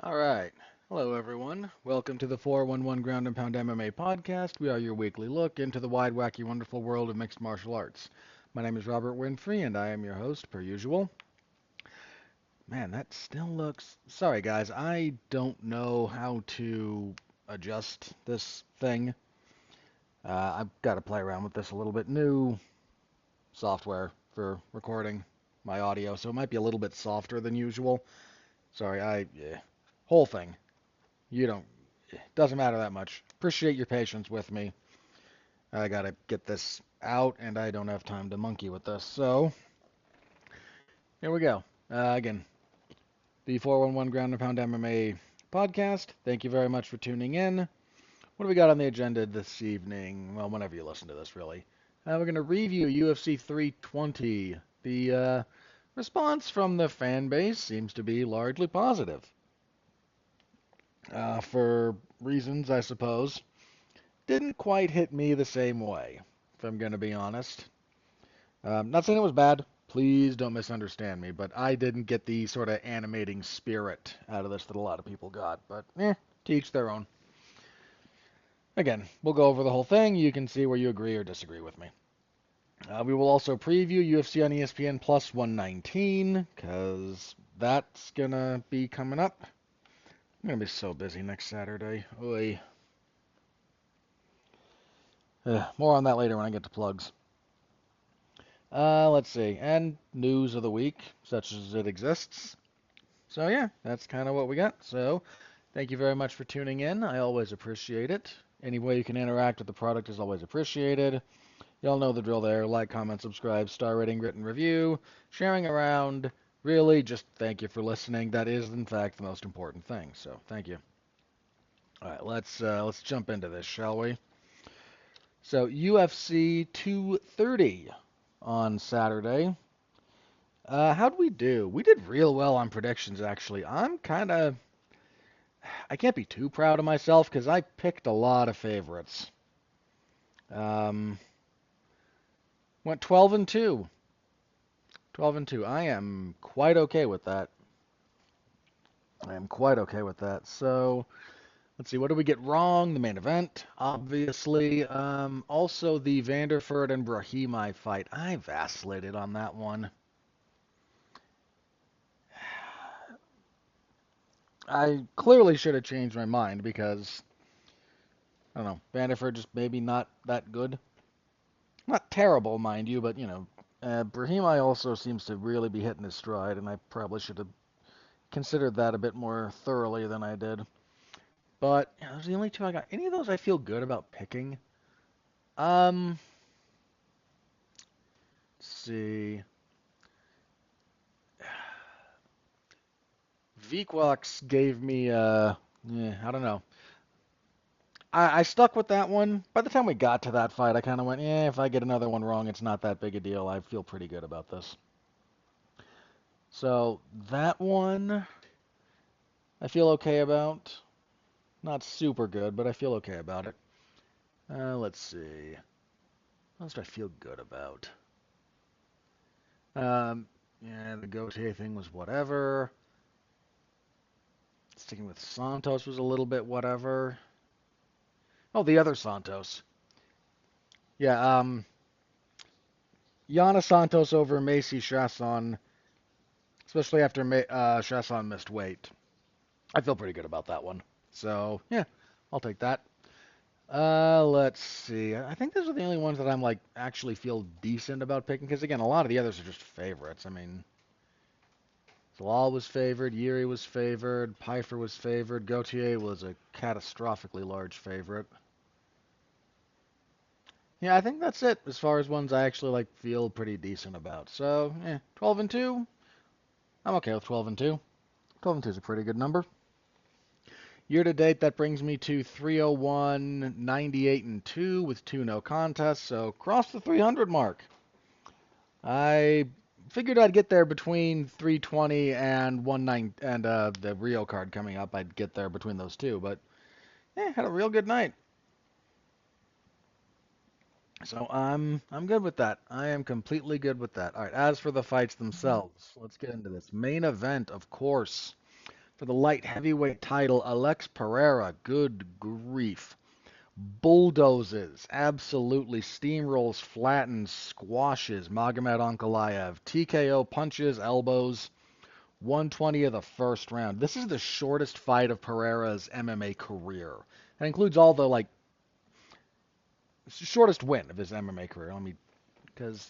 All right. Hello, everyone. Welcome to the 411 Ground and Pound MMA podcast. We are your weekly look into the wide, wacky, wonderful world of mixed martial arts. My name is Robert Winfrey, and I am your host, per usual. Man, that still looks. Sorry, guys. I don't know how to adjust this thing. I've got to play around with this a little bit. New software for recording my audio, so it might be a little bit softer than usual. Sorry, whole thing. You don't Doesn't matter that much. Appreciate your patience with me. I gotta get this out, and I don't have time to monkey with this. So, here we go. Again, the 411 Ground and Pound MMA podcast. Thank you very much for tuning in. What do we got on the agenda this evening? Well, whenever you listen to this, really. We're going to review UFC 320. The response from the fan base seems to be largely positive. For reasons, I suppose, didn't quite hit me the same way, if I'm going to be honest. Not saying it was bad. Please don't misunderstand me, but I didn't get the sort of animating spirit out of this that a lot of people got. But, to each their own. Again, we'll go over the whole thing. You can see where you agree or disagree with me. We will also preview UFC on ESPN Plus 119, because that's going to be coming up. I'm going to be so busy next Saturday. Oy. More on that later when I get to plugs. Let's see. And news of the week, such as it exists. So, yeah, that's kind of what we got. So, thank you very much for tuning in. I always appreciate it. Any way you can interact with the product is always appreciated. Y'all know the drill there. Like, comment, subscribe, star rating, written review, sharing around. Really, just thank you for listening. That is, in fact, the most important thing. So, thank you. All right, let's jump into this, shall we? So, UFC 230 on Saturday. How'd we do? We did real well on predictions, actually. I can't be too proud of myself because I picked a lot of favorites. Um, Went 12 and 2. 12 and 2. I am quite okay with that. I am quite okay with that. So, let's see. What did we get wrong? The main event, obviously. Also, the Vanderford and Brahimi fight. I vacillated on that one. I clearly should have changed my mind because I don't know. Vanderford just maybe not that good. Not terrible, mind you, but Brahimi also seems to really be hitting his stride, and I probably should have considered that a bit more thoroughly than I did. But those are the only two I got. Any of those I feel good about picking? Um, let's see. Vikwax gave me I don't know. I stuck with that one. By the time we got to that fight, I kind of went, if I get another one wrong, it's not that big a deal. I feel pretty good about this. So that one I feel okay about. Not super good, but I feel okay about it. Let's see. What else do I feel good about? Yeah, the Gautier thing was whatever. Sticking with Santos was a little bit whatever. Oh, the other Santos. Yeah, Yana Santos over Macy Chasson, especially after Chasson missed weight. I feel pretty good about that one. So, yeah, I'll take that. Let's see. I think those are the only ones that I'm like actually feel decent about picking because again, a lot of the others are just favorites. I mean, Zalal was favored, Yuri was favored, Pfeiffer was favored, Gautier was a catastrophically large favorite. Yeah, I think that's it as far as ones I actually like feel pretty decent about. So, 12 and 2. I'm okay with 12 and 2. 12 and 2 is a pretty good number. Year to date, that brings me to 301, 98 and 2 with two no contests. So, cross the 300 mark. I figured I'd get there between 320 and 19 and the Rio card coming up. I'd get there between those two, but had a real good night. So I'm good with that. I am completely good with that. All right, as for the fights themselves, let's get into this. Main event, of course. For the light heavyweight title, Alex Pereira, good grief. Bulldozes, absolutely steamrolls, flattens, squashes Magomed Ankalaev. TKO punches, elbows, 120 of the first round. This is the shortest fight of Pereira's MMA career. That includes all the, like, shortest win of his MMA career. Because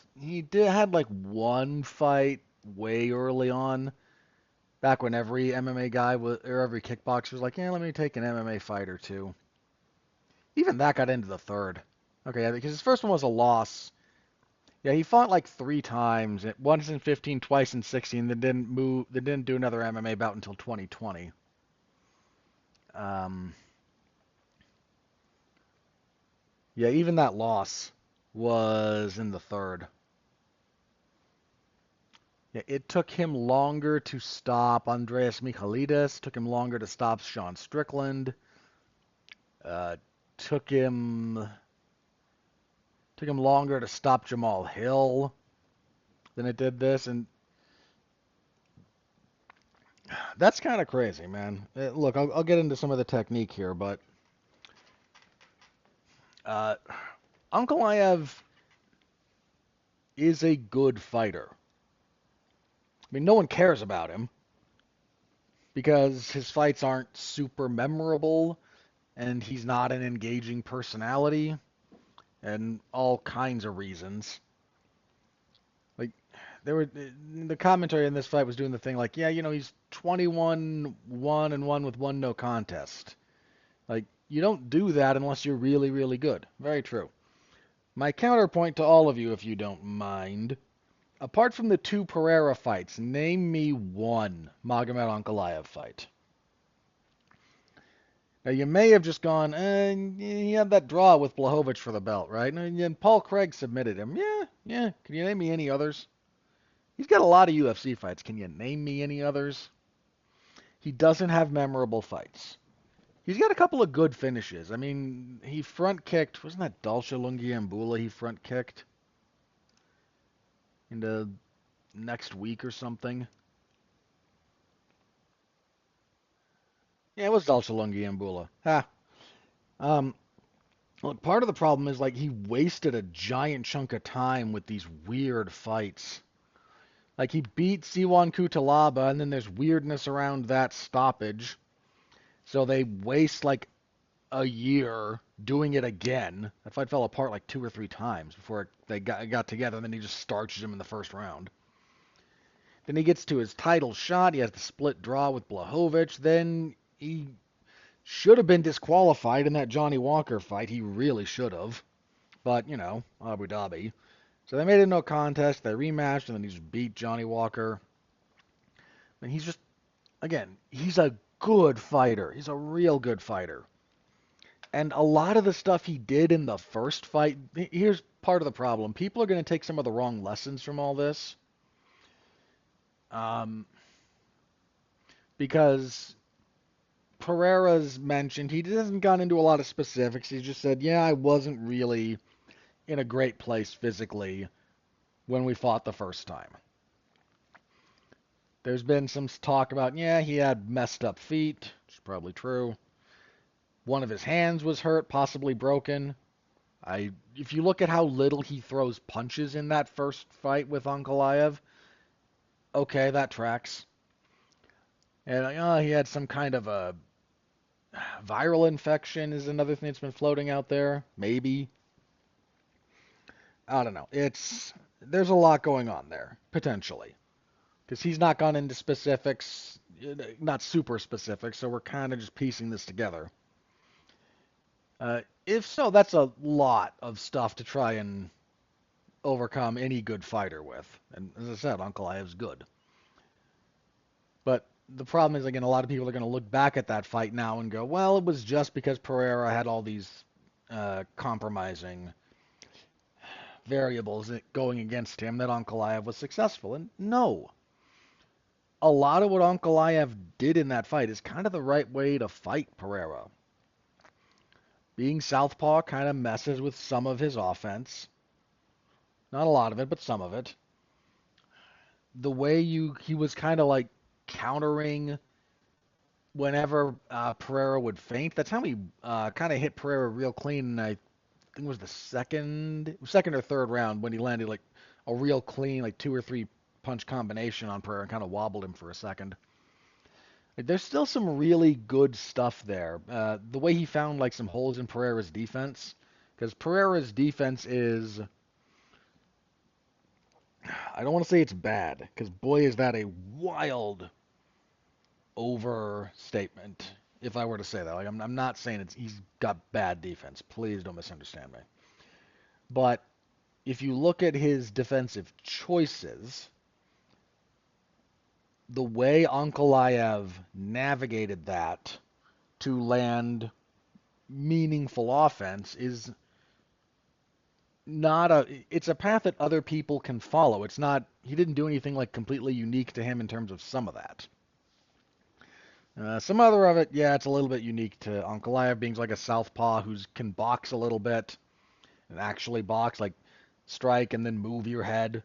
had, like, one fight way early on, back when every MMA guy was, or every kickboxer was like, yeah, let me take an MMA fight or two. Even that got into the third. Okay, yeah, because his first one was a loss. Yeah, he fought like 3 times. Once in 15, twice in 16. Then didn't move. Then didn't do another MMA bout until 2020. Um, yeah, even that loss was in the third. Yeah, it took him longer to stop Andreas Michailidis. Took him longer to stop Sean Strickland. Uh, took him longer to stop Jamal Hill than it did this, and that's kind of crazy, man. Look, I'll get into some of the technique here, but uh, Ankalaev is a good fighter. I mean, no one cares about him because his fights aren't super memorable, and he's not an engaging personality, and all kinds of reasons. Like, the commentary in this fight was doing the thing like, yeah, he's 21-1-1 with one no contest. Like, you don't do that unless you're really, really good. Very true. My counterpoint to all of you, if you don't mind, apart from the 2 Pereira fights, name me one Magomed Ankalaev fight. Now, you may have just gone, he had that draw with Blachowicz for the belt, right? And Paul Craig submitted him. Yeah. Can you name me any others? He's got a lot of UFC fights. Can you name me any others? He doesn't have memorable fights. He's got a couple of good finishes. I mean, he front kicked, wasn't that Dalsha Lungiambula he front kicked into next week or something? Yeah, it was Dalsha Lungiambula. Um, look, part of the problem is like he wasted a giant chunk of time with these weird fights. Like he beat Siwan Kutalaba, and then there's weirdness around that stoppage. So they waste like a year doing it again. That fight fell apart like 2 or 3 times before they got together, and then he just starches him in the first round. Then he gets to his title shot. He has the split draw with Blachowicz. Then he should have been disqualified in that Johnny Walker fight. He really should have. But, Abu Dhabi. So they made it no contest. They rematched, and then he just beat Johnny Walker. And he's just, again, he's a good fighter. He's a real good fighter. And a lot of the stuff he did in the first fight, here's part of the problem. People are going to take some of the wrong lessons from all this. Because Pereira's mentioned, he hasn't gone into a lot of specifics. He just said, yeah, I wasn't really in a great place physically when we fought the first time. There's been some talk about, yeah, he had messed up feet, which is probably true. One of his hands was hurt, possibly broken. If you look at how little he throws punches in that first fight with Ankalaev, okay, that tracks. And he had some kind of a viral infection is another thing that's been floating out there. Maybe. I don't know. There's a lot going on there, potentially. Because he's not gone into specifics, not super specific, so we're kind of just piecing this together. If so, that's a lot of stuff to try and overcome any good fighter with. And as I said, Ankalaev's good. But the problem is, again, a lot of people are going to look back at that fight now and go, well, it was just because Pereira had all these compromising variables going against him that Ankalaev was successful. And no. A lot of what Ankalaev did in that fight is kind of the right way to fight Pereira. Being southpaw kind of messes with some of his offense. Not a lot of it, but some of it. The way he was kind of like countering whenever Pereira would feint. That's how he kind of hit Pereira real clean. And I think it was the second or third round when he landed like a real clean, like 2 or 3 punch combination on Pereira and kind of wobbled him for a second. Like, there's still some really good stuff there. The way he found like some holes in Pereira's defense, because Pereira's defense is, I don't want to say it's bad, because boy is that a wild overstatement. If I were to say that, like I'm not saying he's got bad defense. Please don't misunderstand me. But if you look at his defensive choices, the way Ankalaev navigated that to land meaningful offense is not it's a path that other people can follow. It's not, he didn't do anything like completely unique to him in terms of some of that. Some other of it, yeah, it's a little bit unique to Ankalaev being like a southpaw who can box a little bit and actually box, like strike and then move your head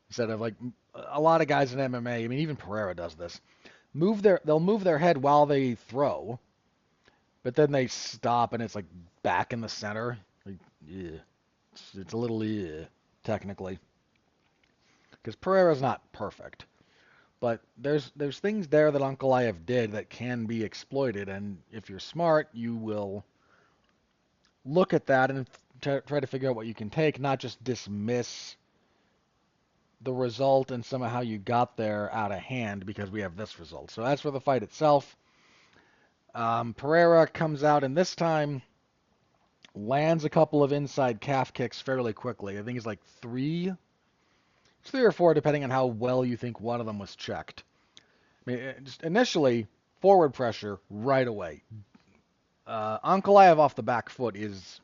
instead of like a lot of guys in MMA. I mean, even Pereira does this. They'll move their head while they throw, but then they stop and it's like back in the center. Like, yeah, it's a little technically, because Pereira's not perfect. But there's things there that Ankalaev did that can be exploited, and if you're smart, you will look at that and try to figure out what you can take, not just dismiss the result and somehow how you got there out of hand because we have this result. So as for the fight itself, Pereira comes out and this time lands a couple of inside calf kicks fairly quickly. I think it's like it's 3 or 4 depending on how well you think one of them was checked. I mean, just initially, forward pressure right away. Ankalaev off the back foot is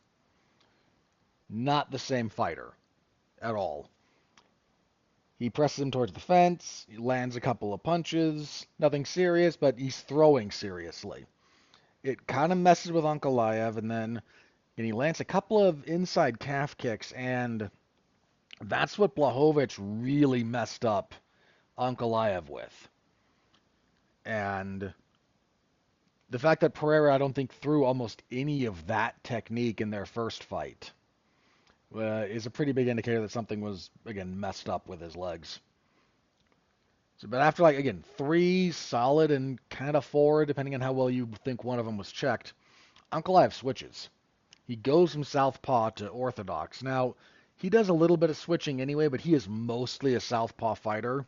not the same fighter at all. He presses him towards the fence, he lands a couple of punches, nothing serious, but he's throwing seriously. It kind of messes with Ankalaev, and he lands a couple of inside calf kicks, and that's what Blachowicz really messed up Ankalaev with. And the fact that Pereira, I don't think, threw almost any of that technique in their first fight is a pretty big indicator that something was, again, messed up with his legs. So, but after, like, again, 3 solid and kind of 4, depending on how well you think one of them was checked, Ankalaev switches. He goes from southpaw to orthodox. Now, he does a little bit of switching anyway, but he is mostly a southpaw fighter.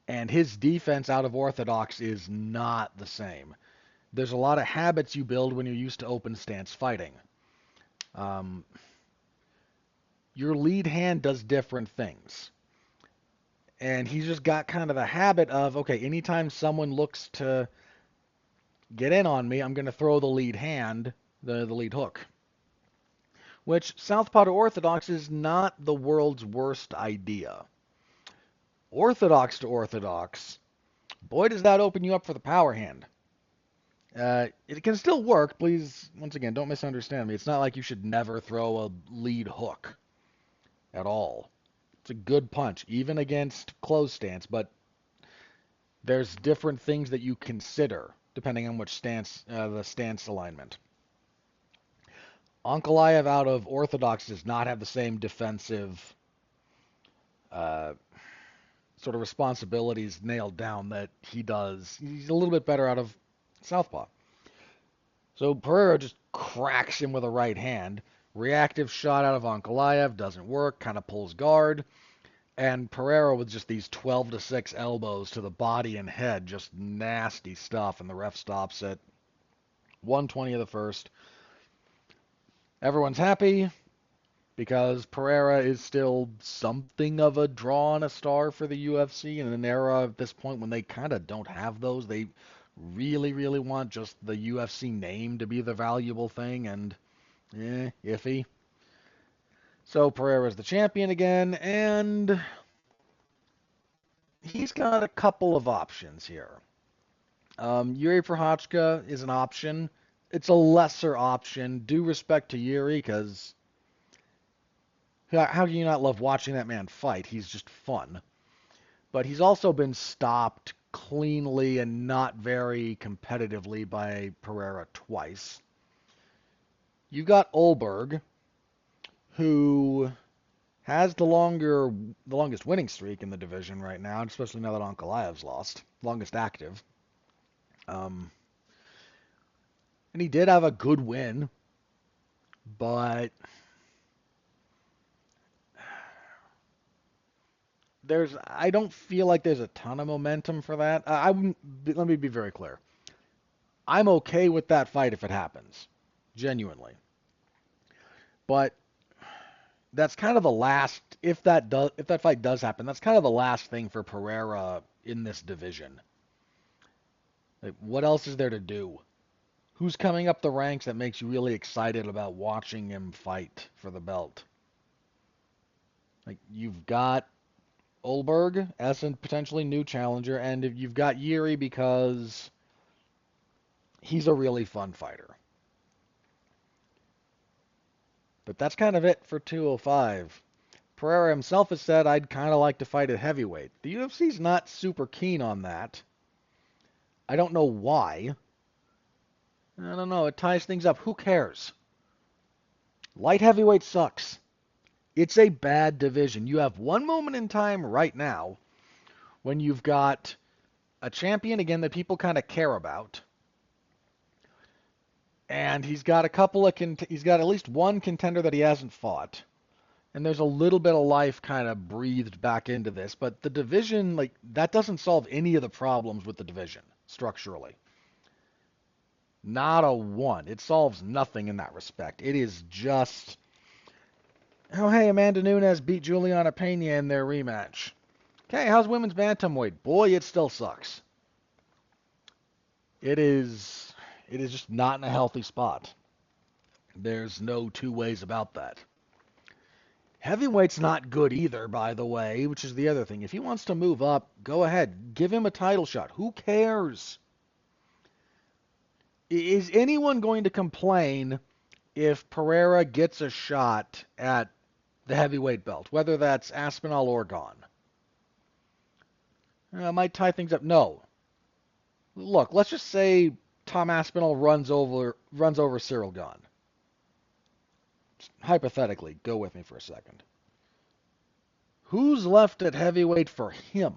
And his defense out of orthodox is not the same. There's a lot of habits you build when you're used to open stance fighting. Your lead hand does different things. And he's just got kind of a habit of, okay, anytime someone looks to get in on me, I'm going to throw the lead hand, the lead hook. Which, southpaw to orthodox is not the world's worst idea. Orthodox to orthodox, boy, does that open you up for the power hand. It can still work. Please, once again, don't misunderstand me. It's not like you should never throw a lead hook at all. It's a good punch, even against closed stance, but there's different things that you consider depending on which stance, the stance alignment. Ankalaev out of orthodox does not have the same defensive sort of responsibilities nailed down that he does. He's a little bit better out of southpaw. So Pereira just cracks him with a right hand. Reactive shot out of Ankalaev doesn't work, kind of pulls guard. And Pereira with just these 12-6 elbows to the body and head, just nasty stuff, and the ref stops it. 120 of the first. Everyone's happy because Pereira is still something of a draw and a star for the UFC in an era at this point when they kind of don't have those. They really, really want just the UFC name to be the valuable thing, and iffy. So Pereira's the champion again, and he's got a couple of options here. Yuri Prochazka is an option. It's a lesser option. Due respect to Yuri, because how can you not love watching that man fight? He's just fun. But he's also been stopped cleanly and not very competitively by Pereira twice. You got Olberg, who has the longest winning streak in the division right now, especially now that Ankalaev's lost, longest active. Um, and he did have a good win, but I don't feel like there's a ton of momentum for that. Let me be very clear. I'm okay with that fight if it happens, genuinely. But that's kind of the last. If that fight does happen, that's kind of the last thing for Pereira in this division. Like, what else is there to do? Who's coming up the ranks that makes you really excited about watching him fight for the belt? Like, you've got Olberg as a potentially new challenger, and you've got Yuri because he's a really fun fighter. But that's kind of it for 205. Pereira himself has said, I'd kind of like to fight at heavyweight. The UFC's not super keen on that. I don't know why. I don't know. It ties things up. Who cares? Light heavyweight sucks. It's a bad division. You have one moment in time right now when you've got a champion, again, that people kind of care about. And he's got he's got at least one contender that he hasn't fought. And there's a little bit of life kind of breathed back into this, but the division, like, that doesn't solve any of the problems with the division structurally. Not a one. It solves nothing in that respect. It is just, oh, hey, Amanda Nunes beat Juliana Pena in their rematch. Okay, how's women's bantamweight? Boy, it still sucks. It is just not in a healthy spot. There's no two ways about that. Heavyweight's not good either, by the way, which is the other thing. If he wants to move up, go ahead. Give him a title shot. Who cares? Is anyone going to complain if Pereira gets a shot at the heavyweight belt, whether that's Aspinall or Gane? Might tie things up. No. Look, let's just say Tom Aspinall runs over Cyril Gane. Hypothetically, go with me for a second. Who's left at heavyweight for him?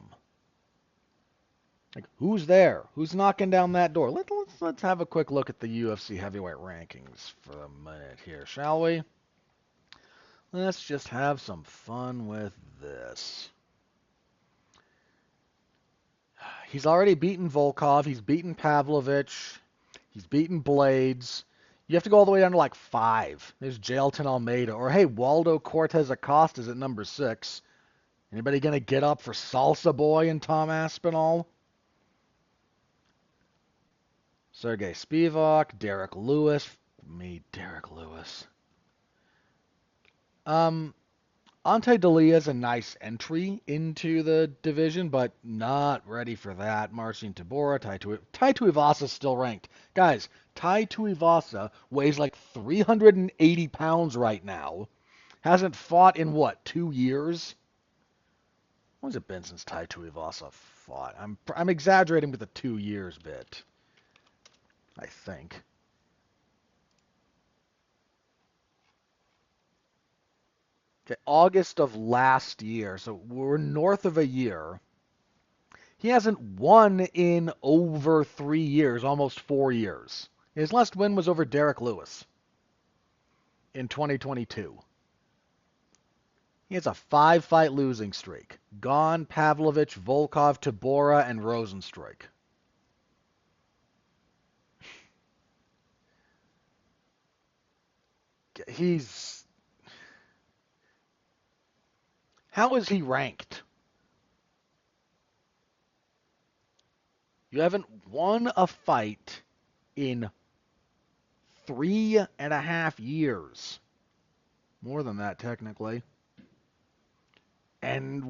Like, who's there? Who's knocking down that door? Let's have a quick look at the UFC heavyweight rankings for a minute here, shall we? Let's just have some fun with this. He's already beaten Volkov. He's beaten Pavlovich. He's beaten Blades. You have to go all the way down to like 5. There's Jailton Almeida. Or, hey, Waldo Cortez Acosta's at number 6. Anybody going to get up for Salsa Boy and Tom Aspinall? Sergey Spivak, Derek Lewis. Derek Lewis. Ante Delia's a nice entry into the division, but not ready for that. Marcin Tybura, Tai Tuivasa still ranked. Guys, Tai Tuivasa weighs like 380 pounds right now. Hasn't fought in, 2 years? What has it been since Tai Tuivasa fought? I'm exaggerating with the 2 years bit, I think. Okay, August of last year, so we're north of a year. He hasn't won in over 3 years, almost 4 years. His last win was over Derek Lewis in 2022. He has a 5-fight losing streak. Gane, Pavlovich, Volkov, Tybura, and Rosenstruik. How is he ranked? You haven't won a fight in 3.5 years. More than that, technically. And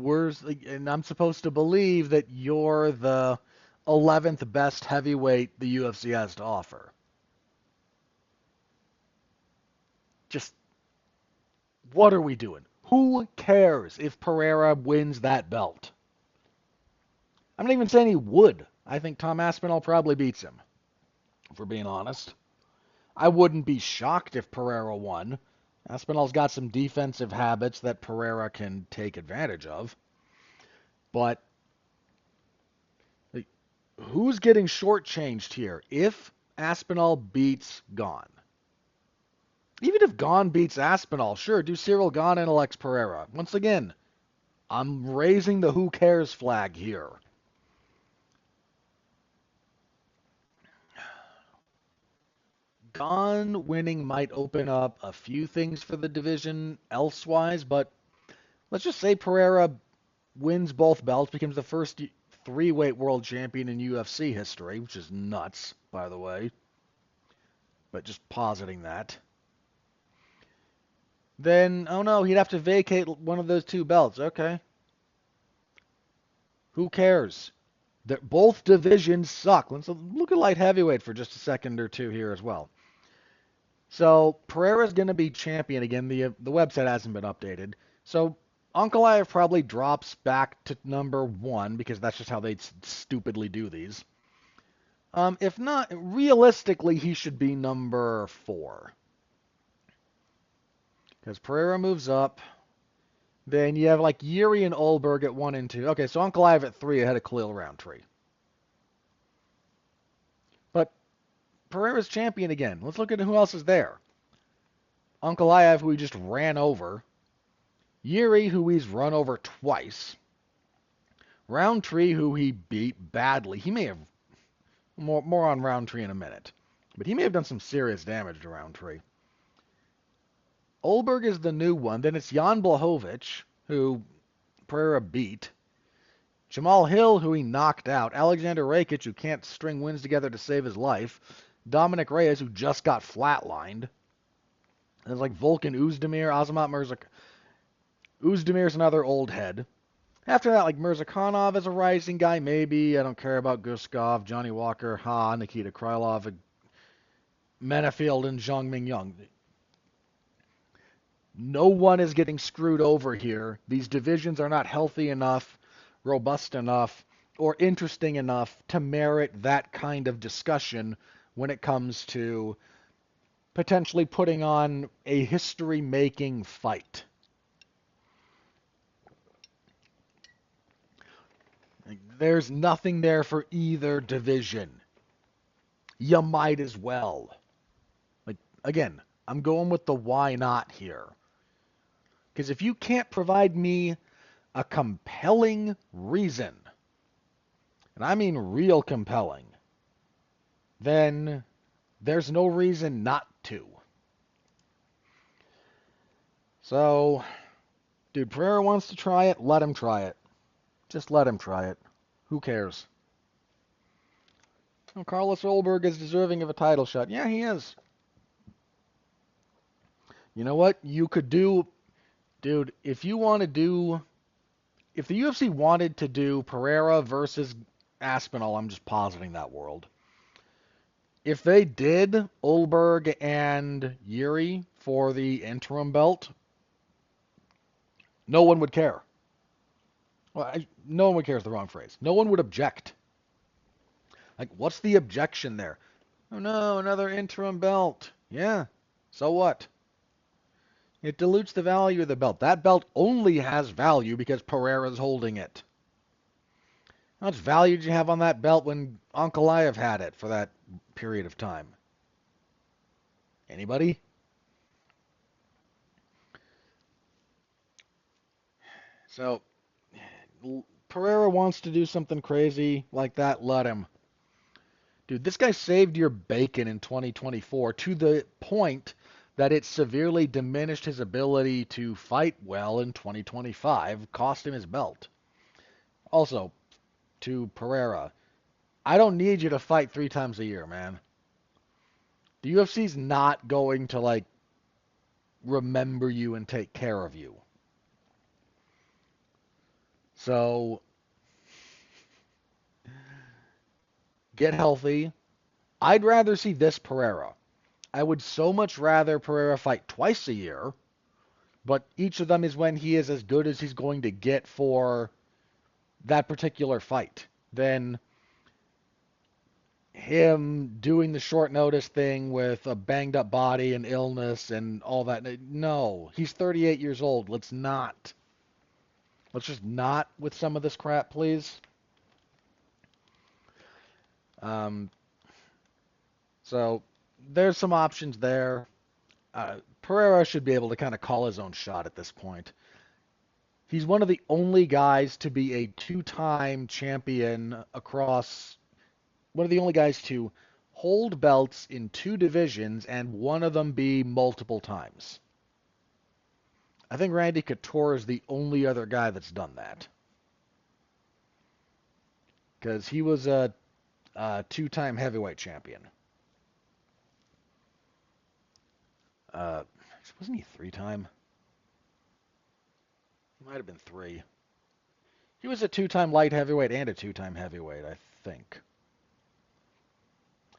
I'm supposed to believe that you're the 11th best heavyweight the UFC has to offer. Just, what are we doing? Who cares if Pereira wins that belt? I'm not even saying he would. I think Tom Aspinall probably beats him, if we're being honest. I wouldn't be shocked if Pereira won. Aspinall's got some defensive habits that Pereira can take advantage of. But like, who's getting shortchanged here? If Aspinall beats Gane. Even if Gane beats Aspinall, sure, do Cyril Gane and Alex Pereira. Once again, I'm raising the who cares flag here. Gane winning might open up a few things for the division elsewise, but let's just say Pereira wins both belts, becomes the first three-weight world champion in UFC history, which is nuts, by the way. But just positing that. Then, oh no, he'd have to vacate one of those two belts. Okay. Who cares? Both divisions suck. Let's look at light heavyweight for just a second or two here as well. So Pereira's going to be champion again. The website hasn't been updated. So Ankalaev probably drops back to number 1 because that's just how they stupidly do these. If not, realistically, he should be number 4. Because Pereira moves up. Then you have like Yuri and Olberg at 1 and 2. Okay, so Ankalaev at 3 ahead of Khalil Roundtree. But Pereira's champion again. Let's look at who else is there. Ankalaev, who he just ran over. Yuri, who he's run over twice. Roundtree, who he beat badly. He may have... More on Roundtree in a minute. But he may have done some serious damage to Roundtree. Olberg is the new one. Then it's Jan Blachowicz, who Pereira beat. Jamal Hill, who he knocked out. Alexander Rakic, who can't string wins together to save his life. Dominic Reyes, who just got flatlined. There's like Volkan Oezdemir, Azamat Mirzak. Oezdemir's another old head. After that, like Mirzakhanov is a rising guy, maybe. I don't care about Guskov, Johnny Walker, Nikita Krylov, Menefield, and Zhang Mingyang. No one is getting screwed over here. These divisions are not healthy enough, robust enough, or interesting enough to merit that kind of discussion when it comes to potentially putting on a history-making fight. There's nothing there for either division. You might as well. Like, again, I'm going with the why not here. Because if you can't provide me a compelling reason, and I mean real compelling, then there's no reason not to. So, dude, Pereira wants to try it, let him try it. Just let him try it. Who cares? Well, Carlos Olberg is deserving of a title shot. Yeah, he is. You know what? You could do... Dude, if the UFC wanted to do Pereira versus Aspinall, I'm just positing that world. If they did Olberg and Yuri for the interim belt, no one would care. Well, no one would care is the wrong phrase. No one would object. Like, what's the objection there? Oh no, another interim belt. Yeah, so what? It dilutes the value of the belt. That belt only has value because Pereira's holding it. How much value did you have on that belt when Ankalaev had it for that period of time? Anybody? So, Pereira wants to do something crazy like that, let him. Dude, this guy saved your bacon in 2024 to the point that it severely diminished his ability to fight well in 2025, cost him his belt. Also, to Pereira, I don't need you to fight 3 times a year, man. The UFC's not going to, like, remember you and take care of you. So, get healthy. I'd rather see this Pereira. I would so much rather Pereira fight twice a year, but each of them is when he is as good as he's going to get for that particular fight. than him doing the short notice thing with a banged up body and illness and all that. No, he's 38 years old. Let's not. Let's just not with some of this crap, please. So there's some options there. Pereira should be able to kind of call his own shot at this point. He's one of the only guys to be a two-time champion across, one of the only guys to hold belts in two divisions and one of them be multiple times. I think Randy Couture is the only other guy that's done that. Because he was a two-time heavyweight champion. Wasn't he three-time? He might have been three. He was a two-time light heavyweight and a two-time heavyweight, I think.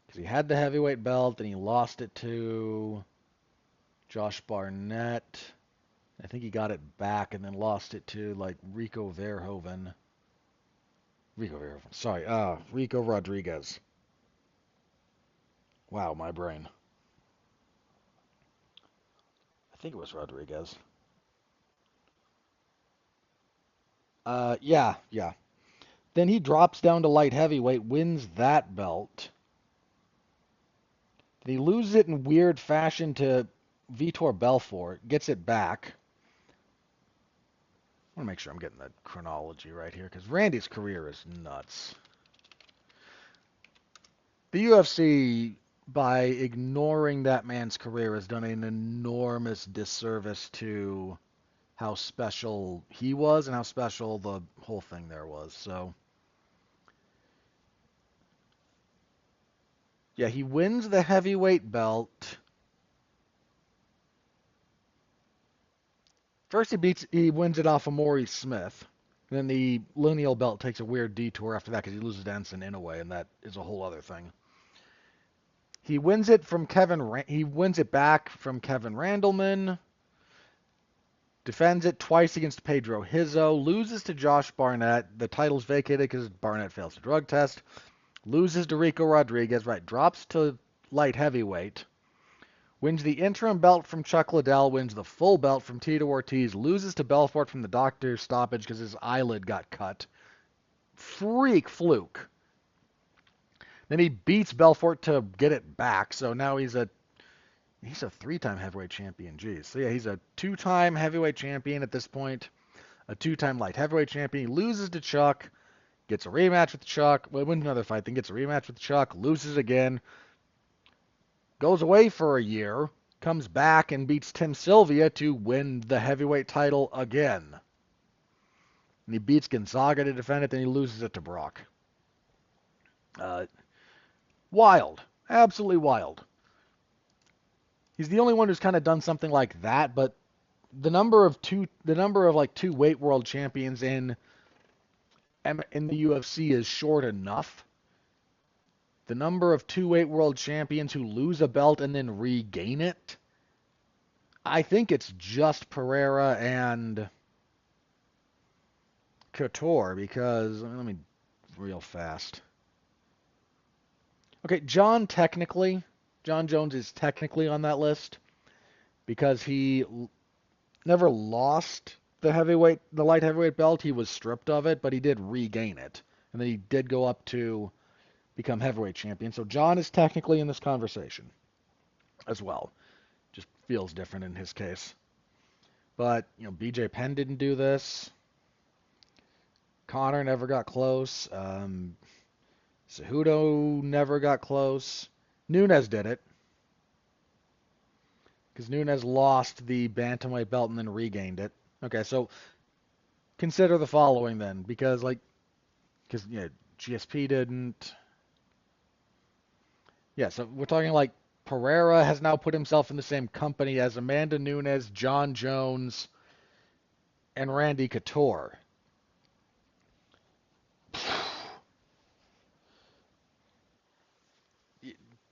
Because he had the heavyweight belt and he lost it to Josh Barnett. I think he got it back and then lost it to like Rico Rodriguez. Wow, my brain. I think it was Rodriguez. Yeah. Then he drops down to light heavyweight, wins that belt. Then he loses it in weird fashion to Vitor Belfort, gets it back. I want to make sure I'm getting the chronology right here, because Randy's career is nuts. The UFC, by ignoring that man's career, has done an enormous disservice to how special he was and how special the whole thing there was. So, yeah, he wins the heavyweight belt. First he wins it off of Maurice Smith. And then the lineal belt takes a weird detour after that because he loses to Ensign Inoue, and that is a whole other thing. He wins it from he wins it back from Kevin Randleman. Defends it twice against Pedro Hizzo. Loses to Josh Barnett. The title's vacated because Barnett fails the drug test. Loses to Rico Rodriguez. Right, drops to light heavyweight. Wins the interim belt from Chuck Liddell. Wins the full belt from Tito Ortiz. Loses to Belfort from the doctor's stoppage because his eyelid got cut. Freak fluke. Then he beats Belfort to get it back. So now he's a three-time heavyweight champion. Jeez. So yeah, he's a two-time heavyweight champion at this point. A two-time light heavyweight champion. He loses to Chuck. Gets a rematch with Chuck. Wins another fight. Then gets a rematch with Chuck. Loses again. Goes away for a year. Comes back and beats Tim Sylvia to win the heavyweight title again. And he beats Gonzaga to defend it. Then he loses it to Brock. Wild. Absolutely wild. He's the only one who's kind of done something like that, but the number of two weight world champions in the UFC is short enough. The number of two weight world champions who lose a belt and then regain it, I think it's just Pereira and Couture, because let me real fast. Okay, John Jones is technically on that list because he never lost the light heavyweight belt. He was stripped of it, but he did regain it. And then he did go up to become heavyweight champion. So John is technically in this conversation as well. Just feels different in his case. But, BJ Penn didn't do this. Conor never got close. Cejudo never got close. Nunes did it. Because Nunes lost the bantamweight belt and then regained it. Okay, so consider the following then. Because GSP didn't. Yeah, so we're talking like Pereira has now put himself in the same company as Amanda Nunes, John Jones, and Randy Couture.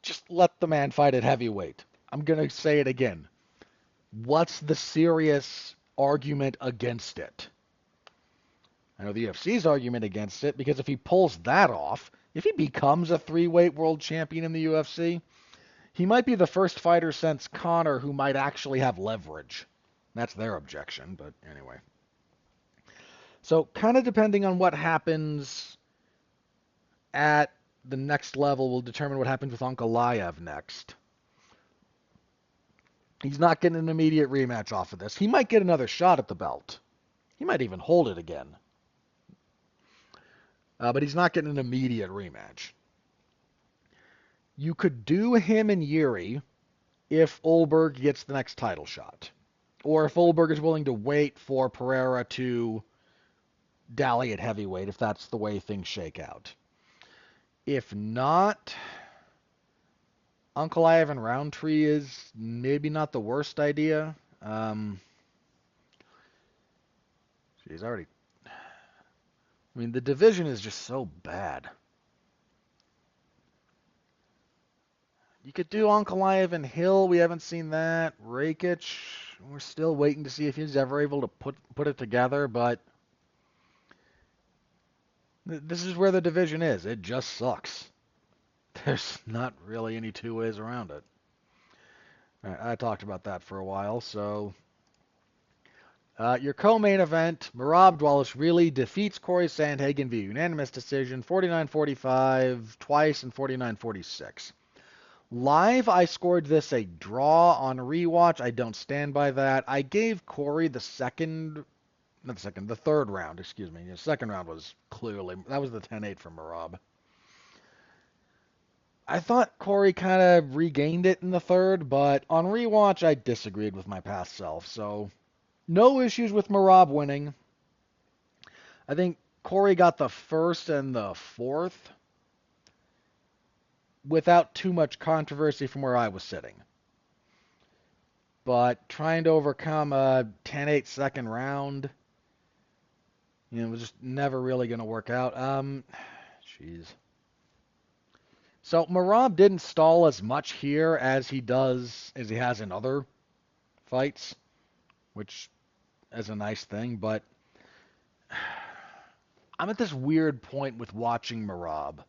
Just let the man fight at heavyweight. I'm going to say it again. What's the serious argument against it? I know the UFC's argument against it, because if he pulls that off, if he becomes a three-weight world champion in the UFC, he might be the first fighter since Conor who might actually have leverage. That's their objection, but anyway. So kind of depending on what happens at the next level will determine what happens with Ankalaev next. He's not getting an immediate rematch off of this. He might get another shot at the belt. He might even hold it again. But he's not getting an immediate rematch. You could do him and Yuri if Olberg gets the next title shot. Or if Olberg is willing to wait for Pereira to dally at heavyweight, if that's the way things shake out. If not, Ankalaev and Roundtree is maybe not the worst idea. He's already... I mean, the division is just so bad. You could do Ankalaev and Hill. We haven't seen that. Rakic, we're still waiting to see if he's ever able to put it together, but this is where the division is. It just sucks. There's not really any two ways around it. All right, I talked about that for a while, so... your co-main event, Merab Dvalishvili defeats Corey Sandhagen via unanimous decision, 49-45, twice, and 49-46. Live, I scored this a draw. On rewatch, I don't stand by that. I gave Corey the third round, excuse me. The second round was clearly, that was the 10-8 from Merab. I thought Corey kind of regained it in the third, but on rewatch, I disagreed with my past self, so no issues with Merab winning. I think Corey got the first and the fourth without too much controversy from where I was sitting. But trying to overcome a 10-8 second round, was just never really going to work out. Jeez. So Merab didn't stall as much here as he has in other fights, which is a nice thing, but I'm at this weird point with watching Merab.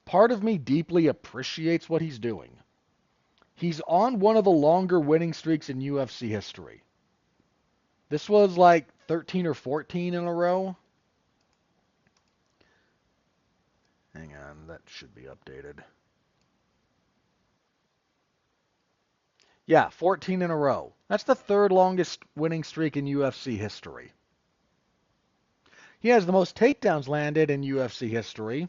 Part of me deeply appreciates what he's doing. He's on one of the longer winning streaks in UFC history. This was like 13 or 14 in a row. Hang on, that should be updated. Yeah, 14 in a row. That's the third longest winning streak in UFC history. He has the most takedowns landed in UFC history.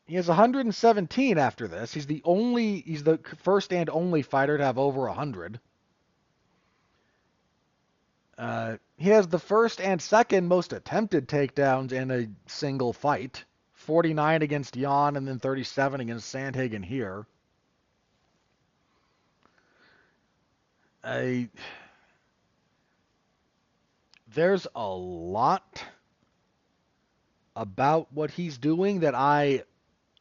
He has 117 after this. He's the first and only fighter to have over 100. He has the first and second most attempted takedowns in a single fight. 49 against Jan and then 37 against Sandhagen here. There's a lot about what he's doing that I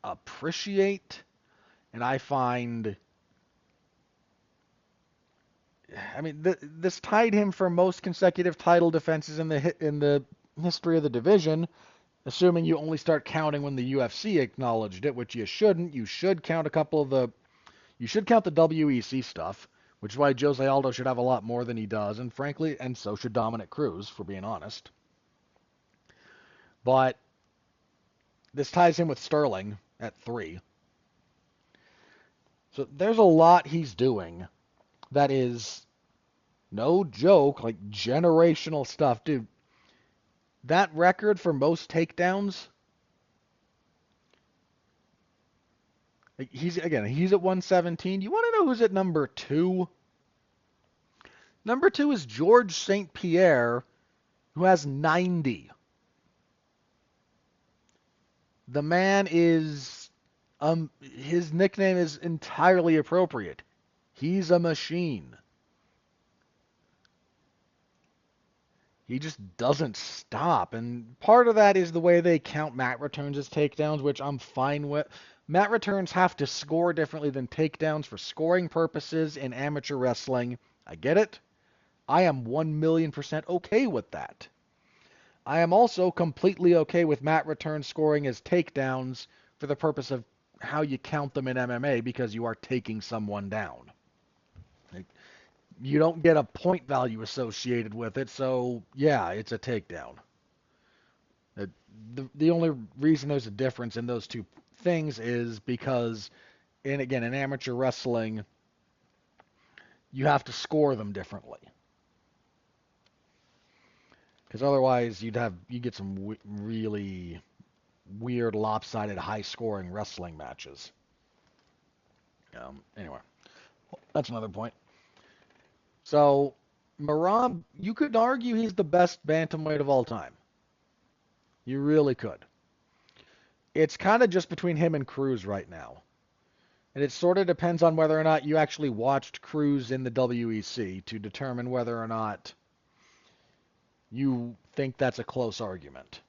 appreciate, and I find... I mean, this tied him for most consecutive title defenses in the history of the division, assuming you only start counting when the UFC acknowledged it, which you shouldn't. You should count you should count the WEC stuff, which is why Jose Aldo should have a lot more than he does, and frankly, and so should Dominic Cruz, for being honest. But this ties him with Sterling at 3. So there's a lot he's doing that is no joke, like generational stuff. Dude, that record for most takedowns, like he's at 117. You want to know who's at number 2? Number 2 is George St. Pierre, who has 90. The man is, his nickname is entirely appropriate. He's a machine. He just doesn't stop. And part of that is the way they count mat returns as takedowns, which I'm fine with. Mat returns have to score differently than takedowns for scoring purposes in amateur wrestling. I get it. I am 1,000,000% okay with that. I am also completely okay with mat return scoring as takedowns for the purpose of how you count them in MMA because you are taking someone down. Like, you don't get a point value associated with it, so yeah, it's a takedown. The only reason there's a difference in those two things is because, and again, in amateur wrestling, you have to score them differently. Because otherwise, you get some really weird, lopsided, high-scoring wrestling matches. Anyway, that's another point. So, Merab, you could argue he's the best bantamweight of all time. You really could. It's kind of just between him and Cruz right now. And it sort of depends on whether or not you actually watched Cruz in the WEC to determine whether or not you think that's a close argument.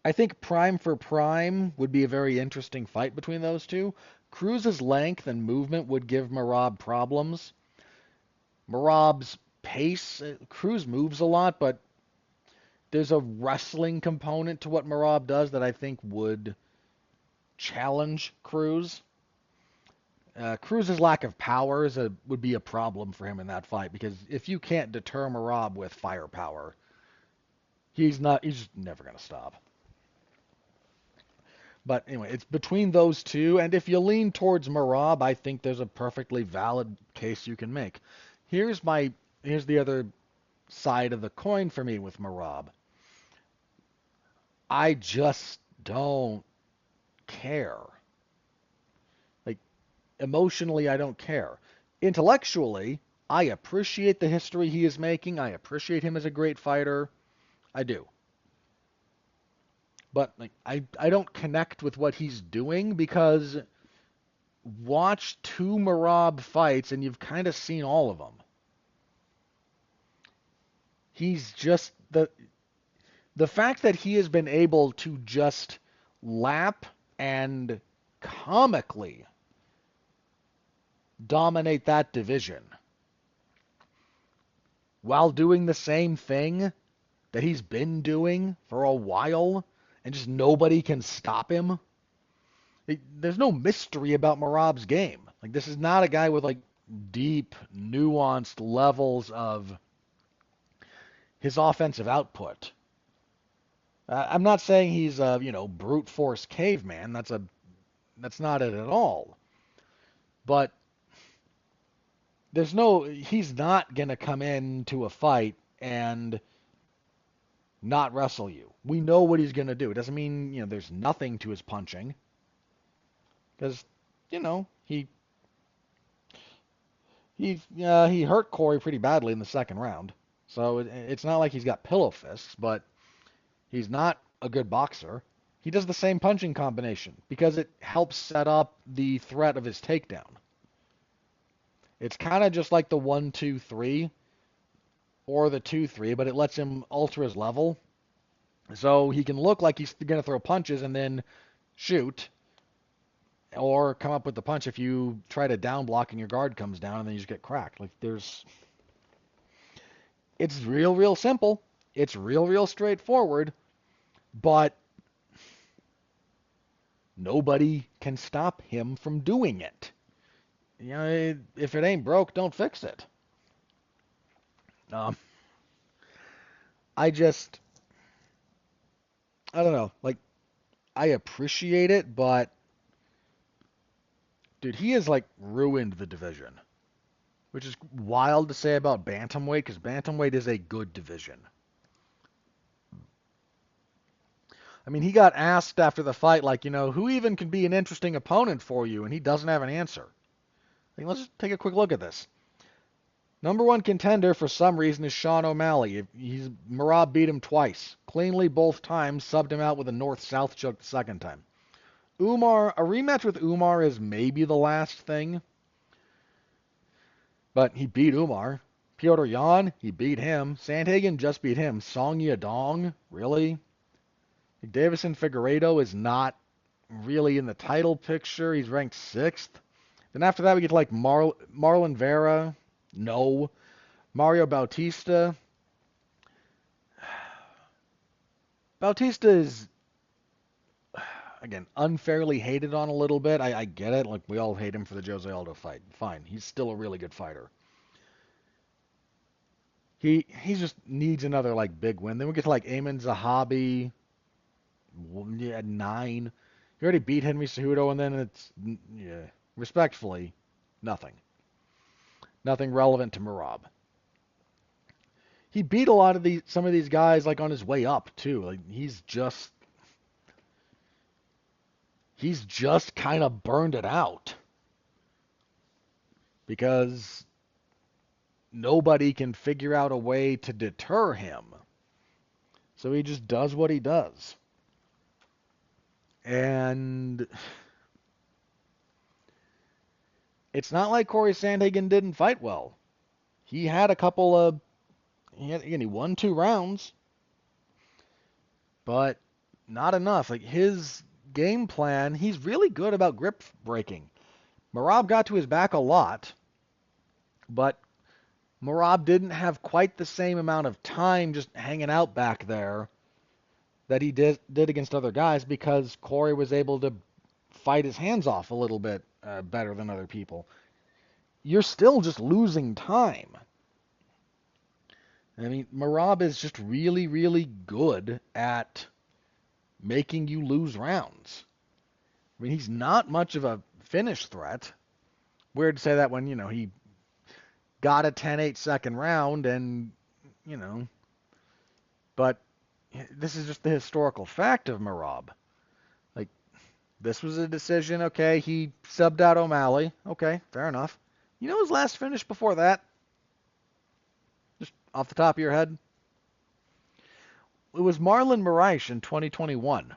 I think prime for prime would be a very interesting fight between those two. Cruz's length and movement would give Merab problems. Merab's pace, Cruz moves a lot, but there's a wrestling component to what Merab does that I think would challenge Cruz. Cruz's lack of power would be a problem for him in that fight because if you can't deter Merab with firepower, he's just never going to stop. But anyway, it's between those two, and if you lean towards Merab, I think there's a perfectly valid case you can make. Here's the other side of the coin for me with Merab. I just don't care. Like, emotionally, I don't care. Intellectually, I appreciate the history he is making. I appreciate him as a great fighter. I do. But like, I don't connect with what he's doing because watch two Merab fights and you've kind of seen all of them. He's just the fact that he has been able to just lap and comically dominate that division while doing the same thing that he's been doing for a while and just nobody can stop him. There's no mystery about Merab's game. Like, this is not a guy with like deep, nuanced levels of his offensive output. I'm not saying he's a, brute force caveman. That's not it at all. But he's not going to come into a fight and not wrestle you. We know what he's going to do. It doesn't mean, there's nothing to his punching. Because, he hurt Corey pretty badly in the second round. So it's not like he's got pillow fists, but he's not a good boxer. He does the same punching combination because it helps set up the threat of his takedown. It's kind of just like the 1-2-3 or the 2-3, but it lets him alter his level. So he can look like he's going to throw punches and then shoot or come up with the punch if you try to down block and your guard comes down and then you just get cracked. It's real simple. It's real straightforward, but nobody can stop him from doing it. If it ain't broke, don't fix it. I don't know. Like, I appreciate it, but dude, he has like ruined the division, which is wild to say about bantamweight because bantamweight is a good division. I mean, he got asked after the fight, like, who even can be an interesting opponent for you, and he doesn't have an answer. Let's just take a quick look at this. Number one contender for some reason is Sean O'Malley. Merab beat him twice. Cleanly both times, subbed him out with a north-south choke the second time. A rematch with Umar is maybe the last thing. But he beat Umar. Piotr Jan, he beat him. Sandhagen just beat him. Song Yadong, really? Davison Figueiredo is not really in the title picture. He's ranked 6th. Then after that, we get like Marlon Vera. No. Mario Bautista. Bautista is, again, unfairly hated on a little bit. I get it. Like, we all hate him for the Jose Aldo fight. Fine. He's still a really good fighter. He just needs another, like, big win. Then we get to, like, Ayman Zahabi, at 9. He already beat Henry Cejudo, and then it's, yeah, respectfully, nothing. Nothing relevant to Merab. He beat some of these guys, like, on his way up, too. Like, he's just kind of burned it out because nobody can figure out a way to deter him. So he just does what he does. And it's not like Corey Sandhagen didn't fight well. He had a couple of, he won 2 rounds, but not enough. Like, his game plan, he's really good about grip breaking. Merab got to his back a lot, but Merab didn't have quite the same amount of time just hanging out back there that he did against other guys because Corey was able to fight his hands off a little bit better than other people. You're still just losing time. I mean, Merab is just really, really good at making you lose rounds. I mean, he's not much of a finish threat. Weird to say that when, he got a 10-8 second round and, but this is just the historical fact of Merab. Like, this was a decision, okay, he subbed out O'Malley. Okay, fair enough. You know his last finish before that? Just off the top of your head? It was Marlon Moraes in 2021.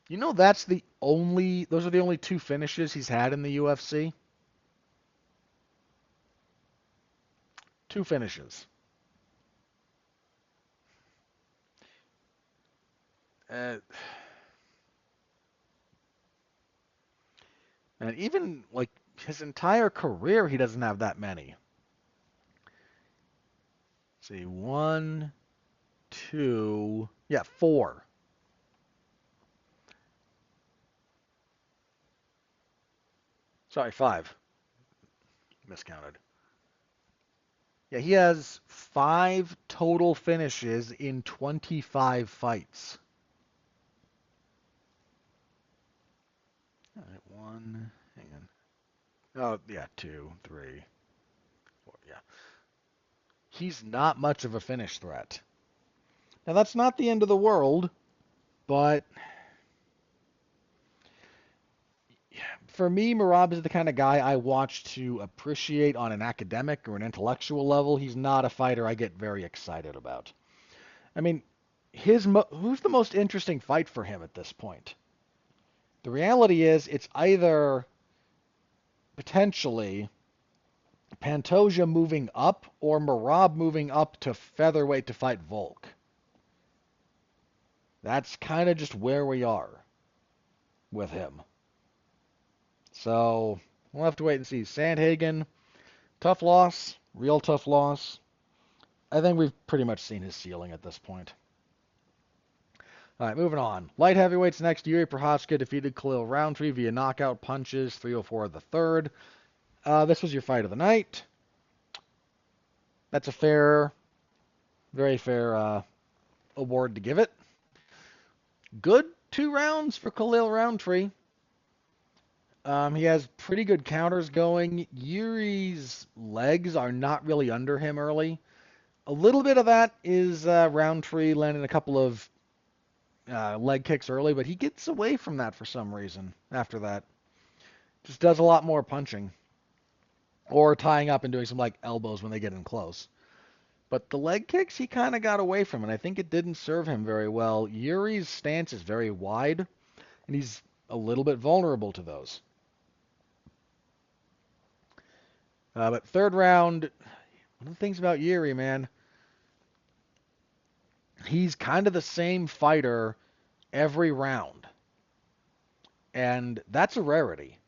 You know those are the only 2 finishes he's had in the UFC? 2 finishes. And even, like, his entire career, he doesn't have that many. Let's see, 1, 2, 4. Sorry, 5. Miscounted. Yeah, he has 5 total finishes in 25 fights. All right, 1, hang on. Oh, yeah, 2, 3, 4, yeah. He's not much of a finish threat. Now, that's not the end of the world, but for me, Merab is the kind of guy I watch to appreciate on an academic or an intellectual level. He's not a fighter I get very excited about. I mean, who's the most interesting fight for him at this point? The reality is it's either potentially Pantoja moving up or Merab moving up to featherweight to fight Volk. That's kind of just where we are with him. So we'll have to wait and see. Sandhagen, tough loss, real tough loss. I think we've pretty much seen his ceiling at this point. All right, moving on. Light heavyweights next. Yuri Prochazka defeated Khalil Roundtree via knockout punches, 304 of the third. This was your fight of the night. That's a very fair award to give it. Good 2 rounds for Khalil Roundtree. He has pretty good counters going. Yuri's legs are not really under him early. A little bit of that is Roundtree landing a couple of leg kicks early, but he gets away from that for some reason after that. Just does a lot more punching. Or tying up and doing some like elbows when they get in close. But the leg kicks he kind of got away from, and I think it didn't serve him very well. Yuri's stance is very wide, and he's a little bit vulnerable to those. But third round, one of the things about Yuri, man, he's kind of the same fighter every round. And that's a rarity.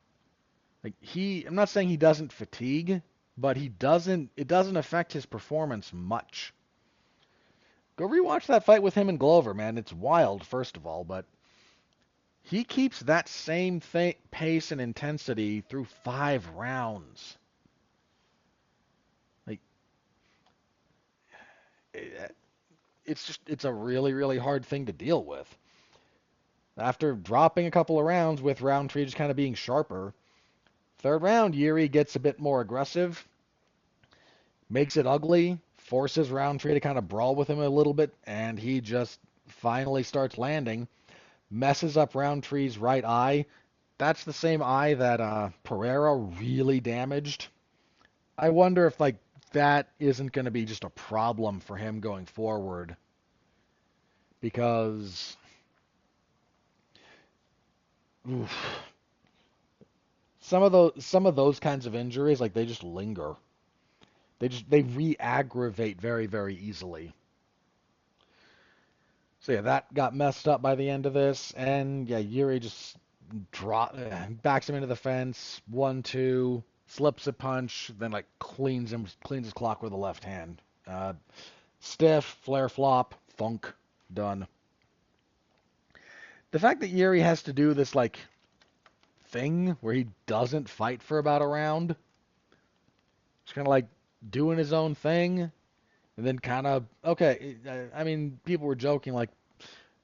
Like I'm not saying he doesn't fatigue, but it doesn't affect his performance much. Go rewatch that fight with him and Glover, man. It's wild, first of all, but he keeps that same pace and intensity through 5 rounds. Like, it's a really, really hard thing to deal with. After dropping a couple of rounds with Roundtree just kind of being sharper, third round, Yuri gets a bit more aggressive, makes it ugly, forces Roundtree to kind of brawl with him a little bit, and he just finally starts landing, messes up Roundtree's right eye. That's the same eye that Pereira really damaged. I wonder if like that isn't going to be just a problem for him going forward, because oof, some of those kinds of injuries, like they just linger. They re-aggravate very, very easily. So yeah, that got messed up by the end of this, and yeah, Yuri just backs him into the fence, 1-2, slips a punch, then like cleans his clock with the left hand. Stiff, flare flop, thunk, done. The fact that Yuri has to do this like thing where he doesn't fight for about a round, just kind of like doing his own thing, and then kind of okay. I mean, people were joking like,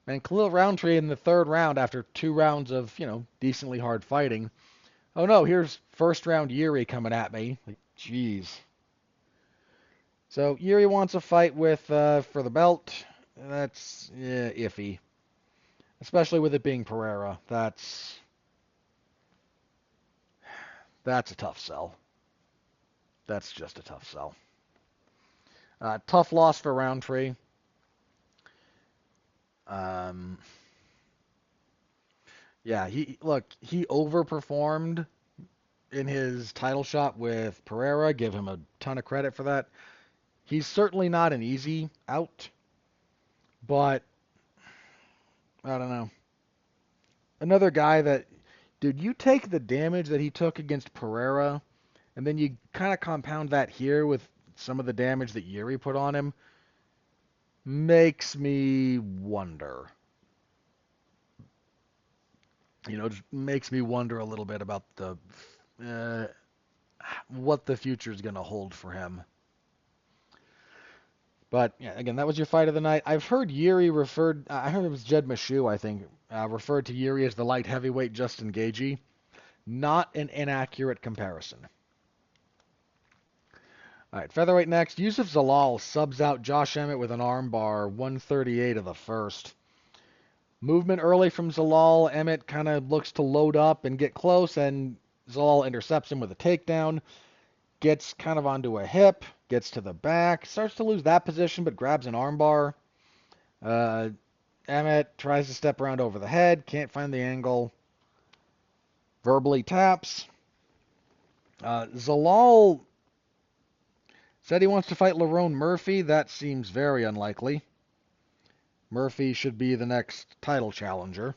man, Khalil Roundtree in the third round after 2 rounds of decently hard fighting. Oh no, here's first round Yuri coming at me. Like, jeez. So Yuri wants a fight with for the belt. That's iffy, especially with it being Pereira. That's a tough sell. That's just a tough sell. Tough loss for Roundtree. Um, yeah, he overperformed in his title shot with Pereira. Give him a ton of credit for that. He's certainly not an easy out, but I don't know. Another guy that, dude, you take the damage that he took against Pereira, and then you kind of compound that here with some of the damage that Yuri put on him, makes me wonder. Just makes me wonder a little bit about uh, what the future is going to hold for him. But yeah, again, that was your fight of the night. I've heard Yuri referred. I heard it was Jed Meshew, I think, referred to Yuri as the light heavyweight Justin Gaethje. Not an inaccurate comparison. All right, featherweight next. Yusuf Zalal subs out Josh Emmett with an armbar, 138 of the first. Movement early from Zalal. Emmett kind of looks to load up and get close, and Zalal intercepts him with a takedown. Gets kind of onto a hip, gets to the back, starts to lose that position, but grabs an armbar. Emmett tries to step around over the head, can't find the angle. Verbally taps. Zalal said he wants to fight Lerone Murphy. That seems very unlikely. Murphy should be the next title challenger.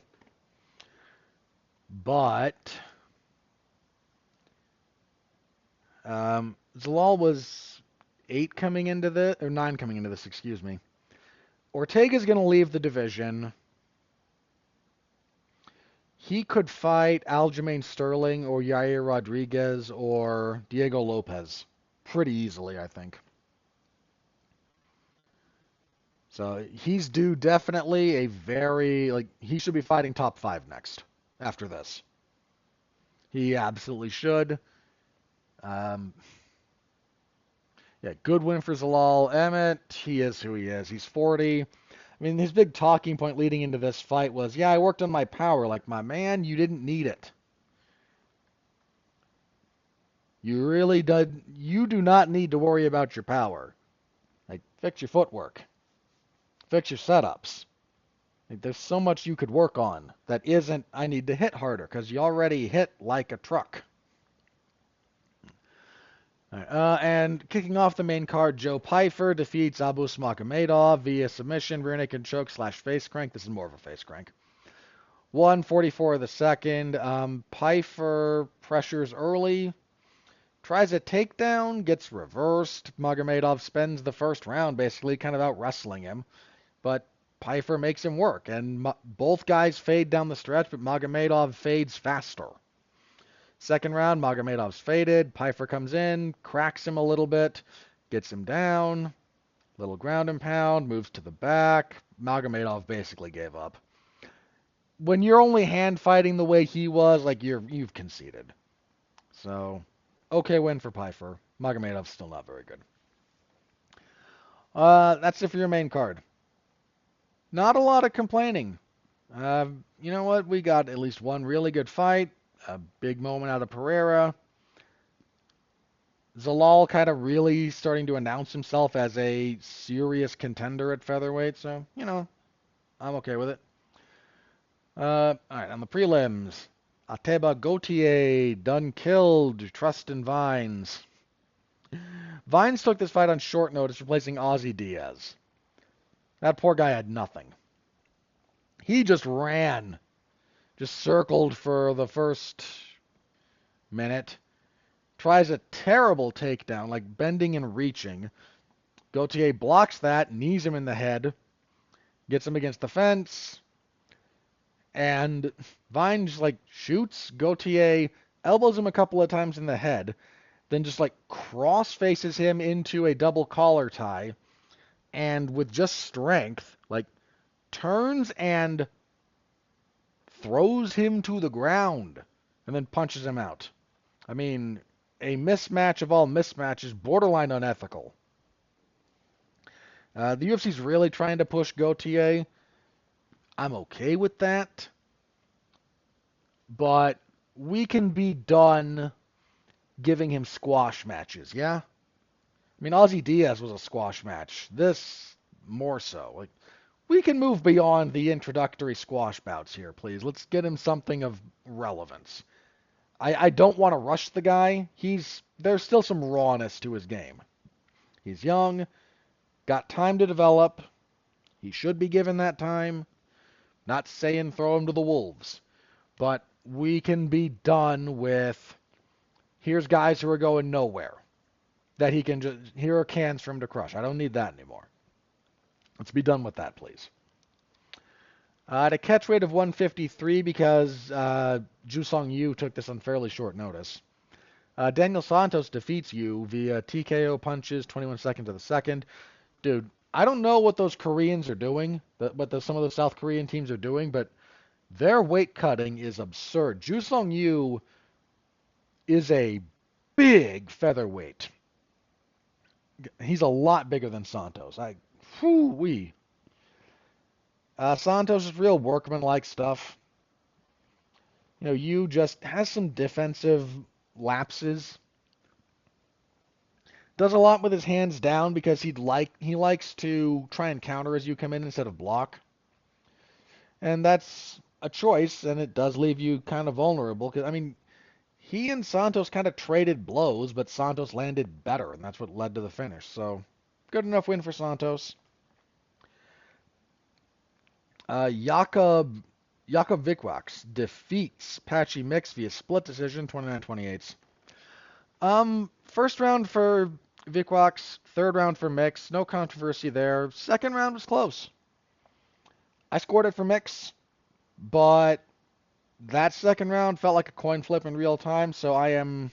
But Zalal was 8 coming into this, or 9 coming into this, excuse me. Ortega's going to leave the division. He could fight Aljamain Sterling or Yair Rodriguez or Diego Lopez pretty easily, I think. So he's due definitely he should be fighting top 5 next after this. He absolutely should. Yeah, good win for Zalal. Emmett, he is who he is. He's 40. I mean, his big talking point leading into this fight was, yeah, I worked on my power. Like, my man, you didn't need it. You really did. You do not need to worry about your power. Like, fix your footwork. Fix your setups. Like, there's so much you could work on that isn't, I need to hit harder, because you already hit like a truck. And kicking off the main card, Joe Pyfer defeats Abu Smakhamedov via submission, rear naked choke / face crank. This is more of a face crank. 1:44 of the second. Pyfer pressures early, Tries a takedown, gets reversed. Magomedov spends the first round basically kind of out wrestling him, but Pfeiffer makes him work, and both guys fade down the stretch, but Magomedov fades faster. Second round, Magomedov's faded. Pfeiffer comes in, cracks him a little bit, gets him down. Little ground and pound, moves to the back. Magomedov basically gave up. When you're only hand fighting the way he was, like you've conceded. So, okay win for Pfeiffer. Magomedov's still not very good. That's it for your main card. Not a lot of complaining. You know what? We got at least one really good fight. A big moment out of Pereira. Zalal kind of really starting to announce himself as a serious contender at featherweight, so, I'm okay with it. All right, on the prelims, Ateba Gautier, done killed, Trustin Vines. Vines took this fight on short notice, replacing Ozzy Diaz. That poor guy had nothing. He just ran, just circled for the first minute. Tries a terrible takedown, like bending and reaching. Gautier blocks that, knees him in the head, gets him against the fence, and Vines shoots. Gautier elbows him a couple of times in the head, then just cross faces him into a double collar tie, and with just strength, turns and throws him to the ground, and then punches him out. I mean, a mismatch of all mismatches, borderline unethical. The UFC's really trying to push Gautier. I'm okay with that. But we can be done giving him squash matches, yeah? I mean, Ozzy Diaz was a squash match. This, more so. We can move beyond the introductory squash bouts here, please. Let's get him something of relevance. I don't want to rush the guy. There's still some rawness to his game. He's young, got time to develop. He should be given that time. Not saying throw him to the wolves, but we can be done with here's guys who are going nowhere that he can just here are cans for him to crush. I don't need that anymore. Let's be done with that, please. At a catch weight of 153 because Jusong Yu took this on fairly short notice. Daniel Santos defeats Yu via TKO punches, 21 seconds to the second. Dude, I don't know what those Koreans are doing, some of the South Korean teams are doing, but their weight cutting is absurd. Jusong Yu is a big featherweight. He's a lot bigger than Santos. Whoo-wee. Santos is real workman-like stuff. Yu just has some defensive lapses. Does a lot with his hands down because he likes to try and counter as you come in instead of block. And that's a choice, and it does leave you kind of vulnerable. Because, he and Santos kind of traded blows, but Santos landed better, and that's what led to the finish. So, good enough win for Santos. Jakub Vikwax defeats Patchy Mix via split decision, 29-28. First round for Vikwax, third round for Mix. No controversy there. Second round was close. I scored it for Mix, but that second round felt like a coin flip in real time, so I am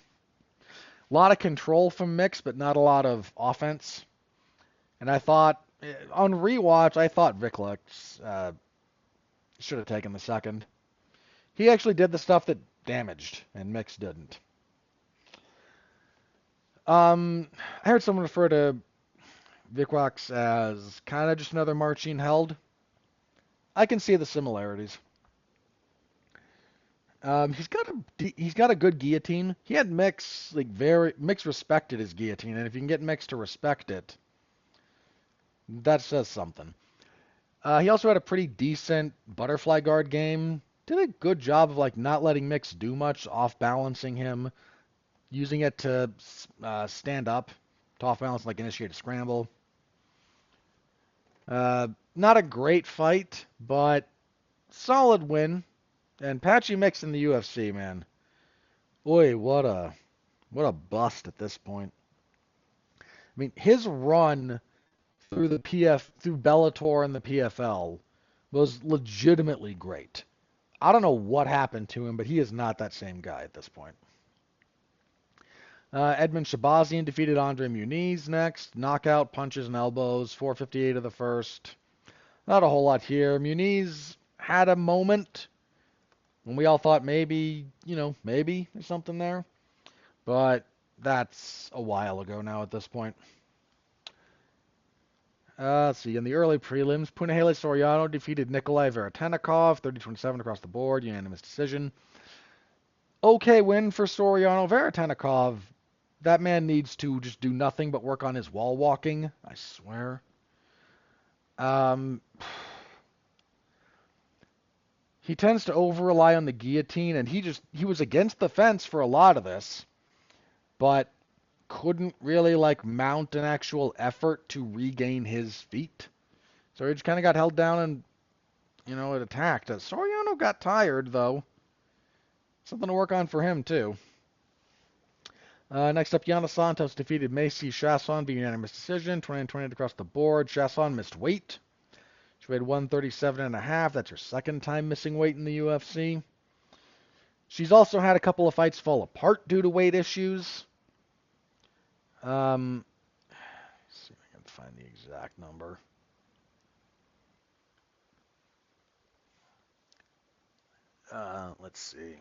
a lot of control from Mix, but not a lot of offense. And I thought, on rewatch, Vikwax should have taken the second. He actually did the stuff that damaged, and Mix didn't. I heard someone refer to Vikwax as kind of just another Marcin Held. I can see the similarities. He's got a good guillotine. He had Mix Mix respected his guillotine, and if you can get Mix to respect it, that says something. He also had a pretty decent butterfly guard game. Did a good job of not letting Mix do much, off balancing him, using it to stand up, to off balance, initiate a scramble. Not a great fight, but solid win. And Patchy Mix in the UFC, man. Boy, what a What a bust at this point. I mean, his run through Bellator and the PFL was legitimately great. I don't know what happened to him, but he is not that same guy at this point. Edmund Shabazian defeated Andre Muniz next. Knockout, punches and elbows, 4:58 of the first. Not a whole lot here. Muniz had a moment when we all thought maybe there's something there. But that's a while ago now at this point. Let's see. In the early prelims, Punahele Soriano defeated Nikolai Veretennikov, 30-27 across the board, unanimous decision. Okay win for Soriano. Veretennikov, that man needs to just do nothing but work on his wall walking, I swear. He tends to over-rely on the guillotine, and he was against the fence for a lot of this, but couldn't really mount an actual effort to regain his feet. So he just kind of got held down and, it attacked. Soriano got tired, though. Something to work on for him, too. Next up, Yana Santos defeated Macy Chasson via unanimous decision, 20-20 across the board. Chasson missed weight. She weighed 137.5. That's her second time missing weight in the UFC. She's also had a couple of fights fall apart due to weight issues. Let's see if I can find the exact number. Let's see.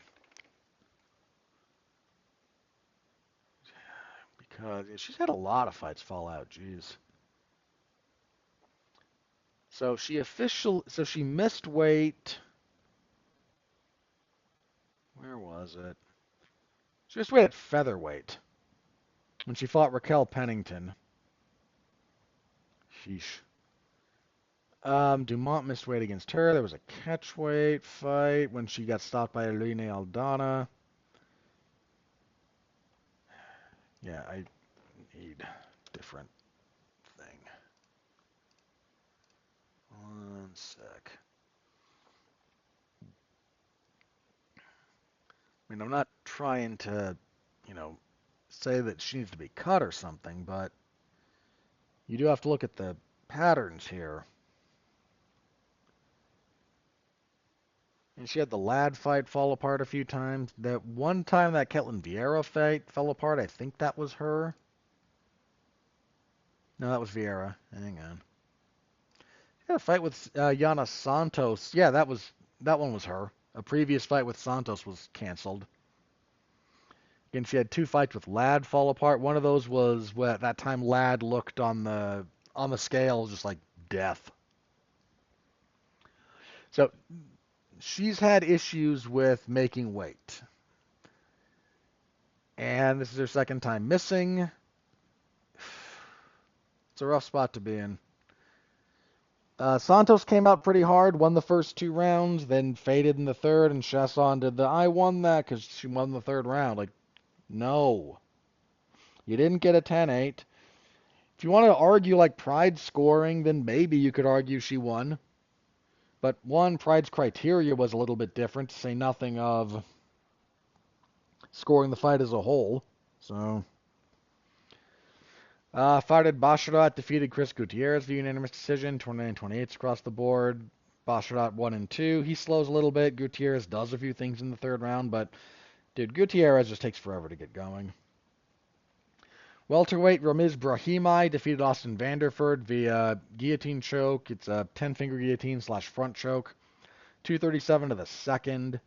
Because she's had a lot of fights fall out. Jeez. So she missed weight. Where was it? She missed weight at featherweight when she fought Raquel Pennington. Sheesh. Dumont missed weight against her. There was a catchweight fight when she got stopped by Eline Aldana. Yeah, I need different thing. One sec. I mean, I'm not trying to, say that she needs to be cut or something, but you do have to look at the patterns here. And she had the Ladd fight fall apart a few times. That one time that Ketlin Vieira fight fell apart, I think that was her. No, that was Vieira. Hang on. She had a fight with Yana Santos. Yeah, that one was her. A previous fight with Santos was canceled. Again, she had two fights with Ladd fall apart. One of those was that time Ladd looked on the scale just like death. So she's had issues with making weight. And this is her second time missing. It's a rough spot to be in. Santos came out pretty hard, won the first 2 rounds, then faded in the third, and Chasson did I won that because she won the third round. No. You didn't get a 10-8. If you want to argue Pride scoring, then maybe you could argue she won. But Pride's criteria was a little bit different, to say nothing of scoring the fight as a whole. So, Farid Basharat defeated Chris Gutierrez via unanimous decision, 29-28 across the board. Basharat 1-2. He slows a little bit. Gutierrez does a few things in the third round, but dude, Gutierrez just takes forever to get going. Welterweight Ramiz Brahimaj defeated Austin Vanderford via guillotine choke. It's a 10-finger guillotine / front choke. 2:37 to the second.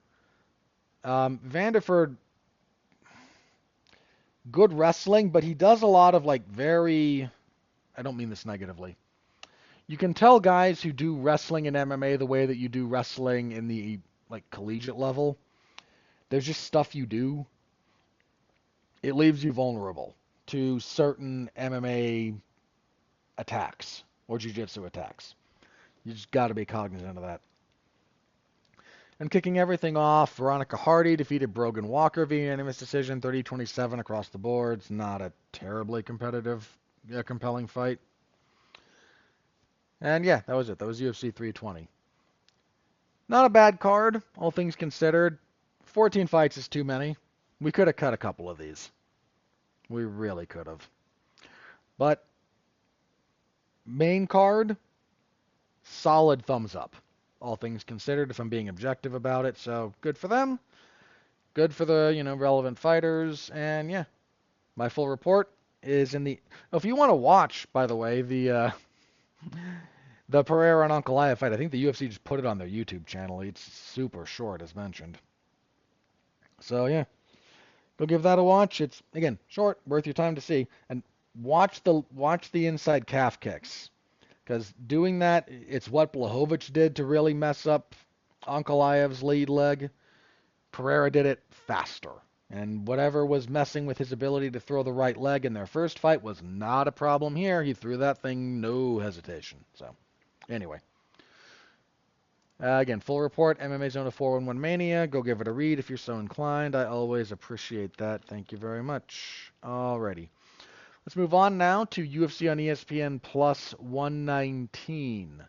Vanderford, good wrestling, but he does a lot of very, I don't mean this negatively. You can tell guys who do wrestling in MMA the way that you do wrestling in the collegiate level. There's just stuff you do. It leaves you vulnerable to certain MMA attacks or jiu-jitsu attacks. You just got to be cognizant of that. And kicking everything off, Veronica Hardy defeated Brogan Walker via unanimous decision, 30-27 across the board. It's not a terribly compelling fight. And yeah, that was it. That was UFC 320. Not a bad card, all things considered. 14 fights is too many. We could have cut a couple of these. We really could have. But main card, solid thumbs up. All things considered, if I'm being objective about it. So good for them. Good for the, relevant fighters. And yeah, my full report is in the... Oh, if you want to watch, by the way, the Pereira and Ankalaev fight, I think the UFC just put it on their YouTube channel. It's super short, as mentioned. So yeah, go give that a watch. It's, again, short, worth your time to see. And watch the inside calf kicks. Because doing that, it's what Blachowicz did to really mess up Ankalaev's lead leg. Pereira did it faster. And whatever was messing with his ability to throw the right leg in their first fight was not a problem here. He threw that thing, no hesitation. So, anyway. Again, full report, MMA Zone of 411 Mania. Go give it a read if you're so inclined. I always appreciate that. Thank you very much. Alrighty. Let's move on now to UFC on ESPN Plus 119.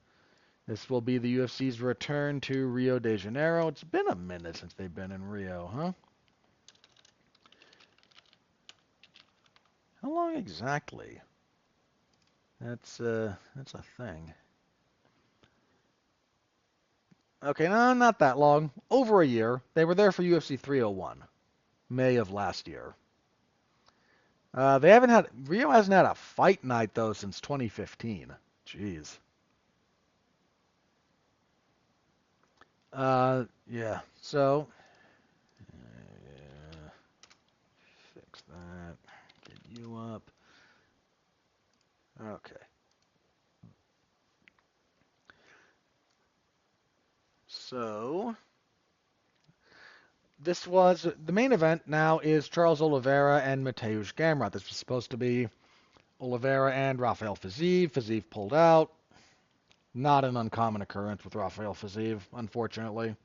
This will be the UFC's return to Rio de Janeiro. It's been a minute since they've been in Rio, huh? How long exactly? That's a thing. Okay, no, not that long. Over a year. They were there for UFC 301, May of last year. Rio hasn't had a fight night though since 2015. Jeez. Yeah. So, fix that. Get you up. Okay. So, this was the main event. Now is Charles Oliveira and Mateusz Gamrot. This was supposed to be Oliveira and Rafael Fiziev. Fiziev pulled out. Not an uncommon occurrence with Rafael Fiziev, unfortunately.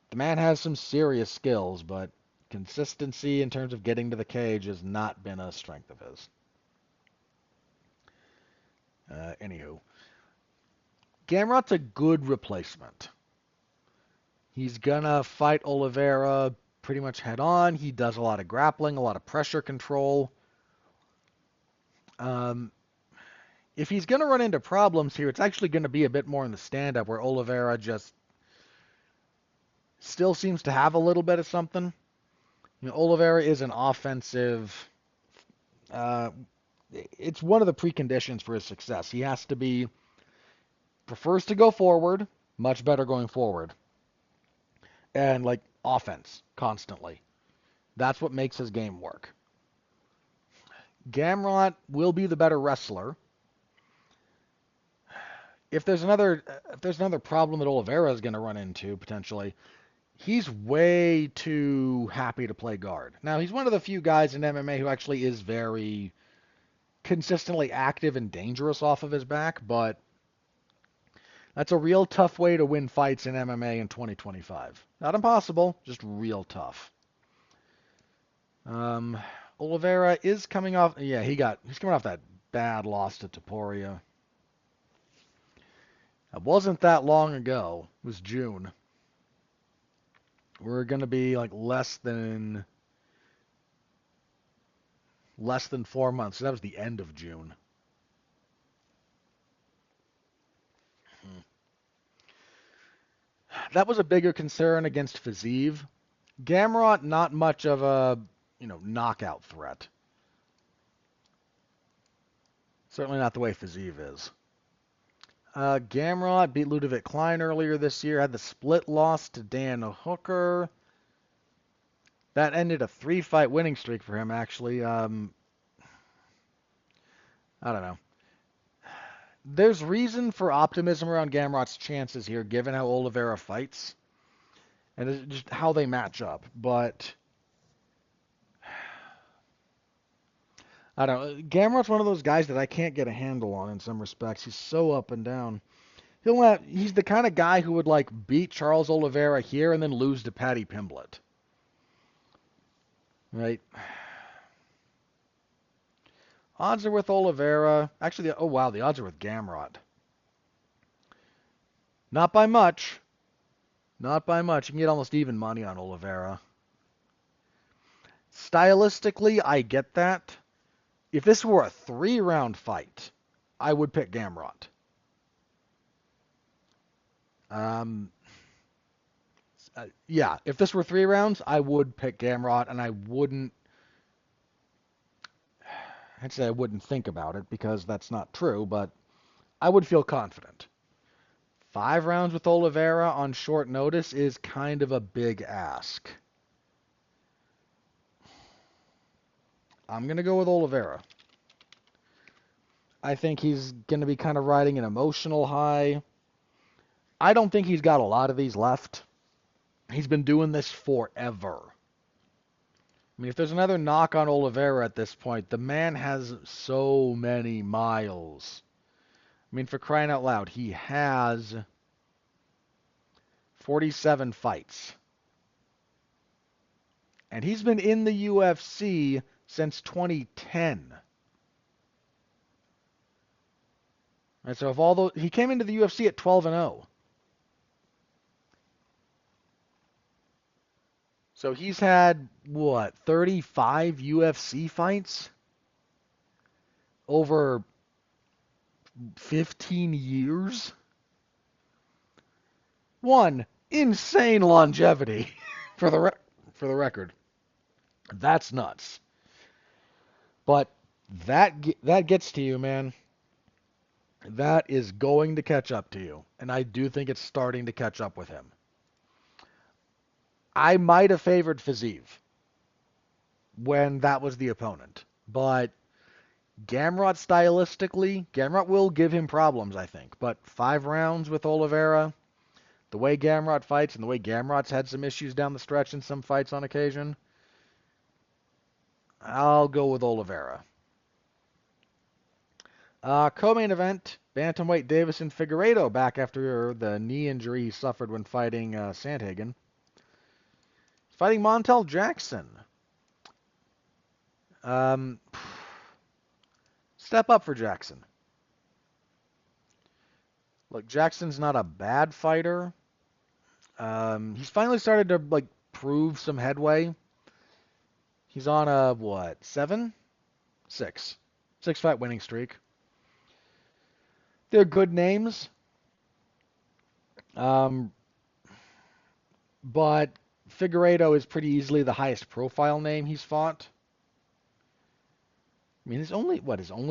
The man has some serious skills, but consistency in terms of getting to the cage has not been a strength of his. Anywho, Gamrot's a good replacement. He's gonna fight Oliveira pretty much head on. He does a lot of grappling, a lot of pressure control. If he's gonna run into problems here, it's actually gonna be a bit more in the stand-up where Oliveira just still seems to have a little bit of something. Oliveira is an offensive. It's one of the preconditions for his success. He has to prefers to go forward, much better going forward. And offense constantly. That's what makes his game work. Gamrot will be the better wrestler. If there's another problem that Oliveira is going to run into potentially, he's way too happy to play guard. Now, he's one of the few guys in MMA who actually is very consistently active and dangerous off of his back, but that's a real tough way to win fights in MMA in 2025. Not impossible, just real tough. Oliveira is coming off. Yeah, he's coming off that bad loss to Topuria. It wasn't that long ago. It was June. We're gonna be less than 4 months. So that was the end of June. That was a bigger concern against Fiziev. Gamrot, not much of a knockout threat. Certainly not the way Fiziev is. Gamrot beat Ludovic Klein earlier this year. Had the split loss to Dan Hooker. That ended a 3-fight winning streak for him, actually. I don't know. There's reason for optimism around Gamrot's chances here, given how Oliveira fights and just how they match up. But I don't know. Gamrot's one of those guys that I can't get a handle on in some respects. He's so up and down. He's the kind of guy who would beat Charles Oliveira here and then lose to Paddy Pimblett. Right? Odds are with Oliveira. Actually, the odds are with Gamrot. Not by much. Not by much. You can get almost even money on Oliveira. Stylistically, I get that. If this were a 3-round fight, I would pick Gamrot. Um, yeah, if this were 3 rounds, I would pick Gamrot, and I wouldn't. I'd say I wouldn't think about it because that's not true, but I would feel confident. 5 rounds with Oliveira on short notice is kind of a big ask. I'm going to go with Oliveira. I think he's going to be kind of riding an emotional high. I don't think he's got a lot of these left. He's been doing this forever. I mean, if there's another knock on Oliveira at this point, the man has so many miles. I mean, for crying out loud, he has 47 fights. And he's been in the UFC since 2010. And so if all those, he came into the UFC at 12-0. So he's had, 35 UFC fights? Over 15 years? One, insane longevity for the record. That's nuts. But that gets to you, man. That is going to catch up to you. And I do think it's starting to catch up with him. I might have favored Fiziev when that was the opponent. But Gamrot stylistically, Gamrot will give him problems, I think. But 5 rounds with Oliveira, the way Gamrot fights and the way Gamrot's had some issues down the stretch in some fights on occasion, I'll go with Oliveira. Co-main event, bantamweight Davison Figueiredo back after the knee injury he suffered when fighting Sandhagen. Fighting Montel Jackson. Step up for Jackson. Look, Jackson's not a bad fighter. He's finally started to prove some headway. He's on a 6 fight winning streak. They're good names. But Figueiredo is pretty easily the highest profile name he's fought. I mean, his only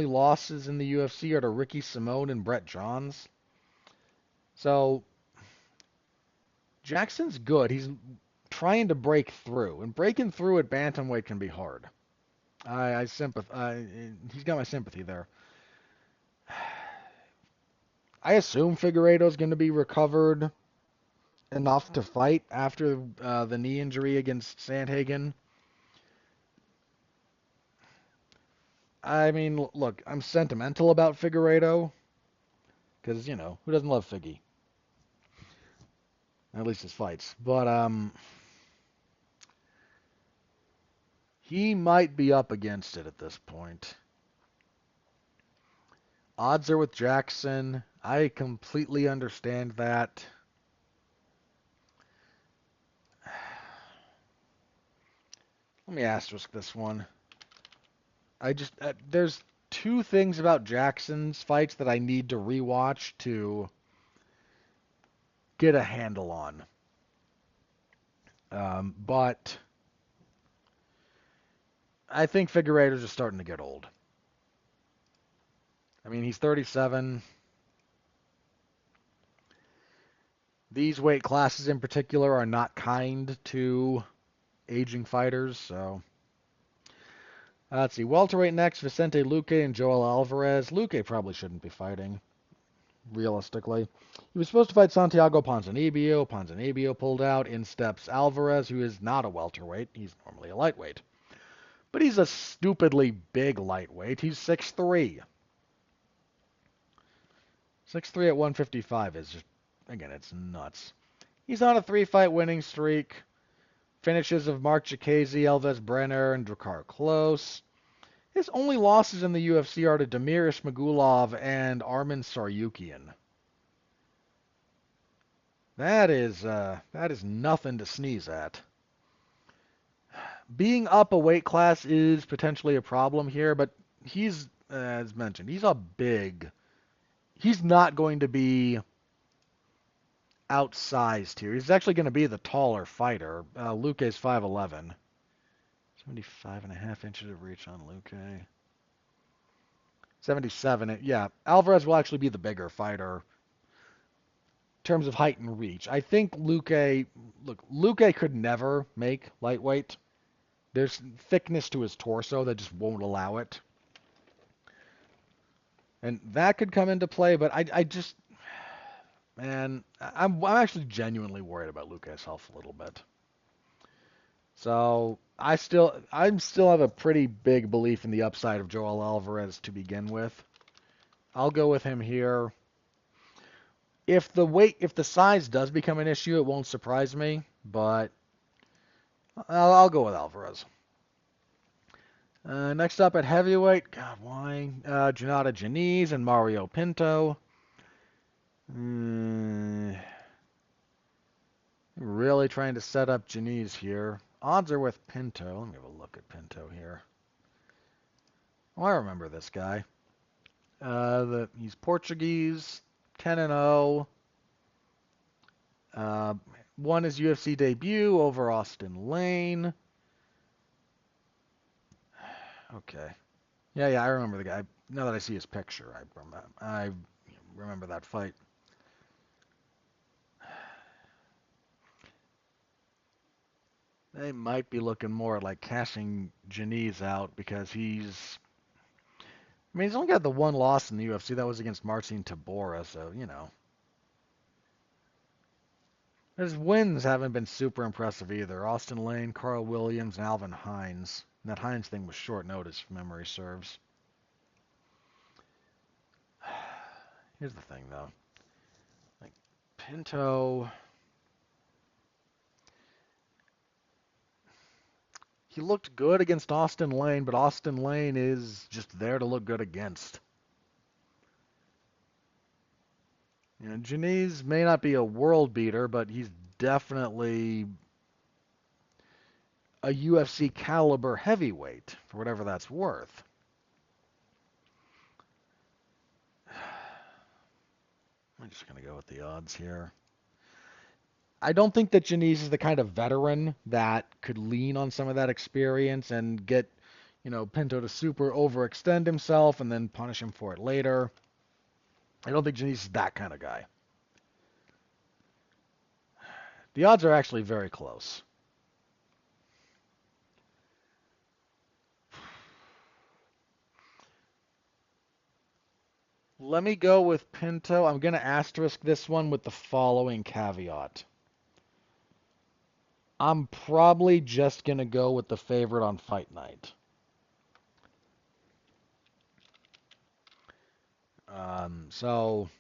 losses in the UFC are to Ricky Simone and Brett Johns. So Jackson's good. He's trying to break through, and breaking through at bantamweight can be hard. He's got my sympathy there. I assume Figueiredo's going to be recovered enough to fight after the knee injury against Sandhagen. I mean, look, I'm sentimental about Figueiredo because, who doesn't love Figgy? At least his fights. But he might be up against it at this point. Odds are with Jackson. I completely understand that. Let me asterisk this one. There's 2 things about Jackson's fights that I need to rewatch to get a handle on. But I think Figueiredo's just starting to get old. I mean, he's 37. These weight classes in particular are not kind to aging fighters, so... let's see. Welterweight next, Vicente Luque and Joel Alvarez. Luque probably shouldn't be fighting, realistically. He was supposed to fight Santiago Ponzinibbio. Ponzinibbio pulled out. In steps Alvarez, who is not a welterweight. He's normally a lightweight. But he's a stupidly big lightweight. He's 6'3". 6'3" at 155 is just, again, it's nuts. He's on a 3-fight winning streak. Finishes of Mark Chikadze, Elvis Brenner, and Drakkar Klose. His only losses in the UFC are to Damir Ismagulov and Arman Tsarukyan. That is nothing to sneeze at. being up a weight class is potentially a problem here, but he's, as mentioned, he's not going to be outsized here. He's actually going to be the taller fighter. Luque's 5'11". 75.5 inches of reach on Luque. 77. Yeah, Alvarez will actually be the bigger fighter in terms of height and reach. I think Luque could never make lightweight. There's thickness to his torso that just won't allow it. And that could come into play, but I just, man, I'm actually genuinely worried about Luque's health a little bit. So I still have a pretty big belief in the upside of Joel Alvarez to begin with. I'll go with him here. If the size does become an issue, it won't surprise me, but I'll go with Alvarez. Next up at heavyweight, God, why? Gennady Janice and Mario Pinto. Really trying to set up Janice here. Odds are with Pinto. Let me have a look at Pinto here. Oh, I remember this guy. He's Portuguese, 10-0. Won his UFC debut over Austin Lane. Okay. Yeah, I remember the guy. Now that I see his picture, I remember that fight. They might be looking more at like cashing Janice out because he's only got the one loss in the UFC. That was against Marcin Tybura, so, His wins haven't been super impressive either. Austin Lane, Carl Williams, and Alvin Hines. And that Hines thing was short notice, if memory serves. Here's the thing, though. Like, Pinto... He looked good against Austin Lane, but Austin Lane is just there to look good against. Janice may not be a world beater, but he's definitely a UFC caliber heavyweight, for whatever that's worth. I'm just going to go with the odds here. I don't think that Janice is the kind of veteran that could lean on some of that experience and get, Pinto to super overextend himself and then punish him for it later. I don't think Janice is that kind of guy. The odds are actually very close. Let me go with Pinto. I'm going to asterisk this one with the following caveat. I'm probably just going to go with the favorite on Fight Night. So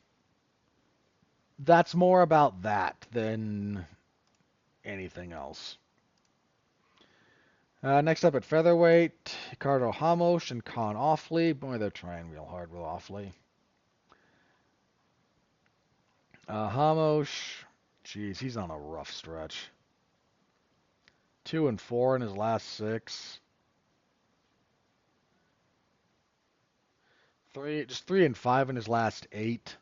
that's more about that than anything else. Next up at featherweight, Ricardo Ramos and Con Offley. Boy, they're trying real hard with Offley. Ramos, geez, he's on a rough stretch. 2-4 in his last 6. 3-5 in his last 8.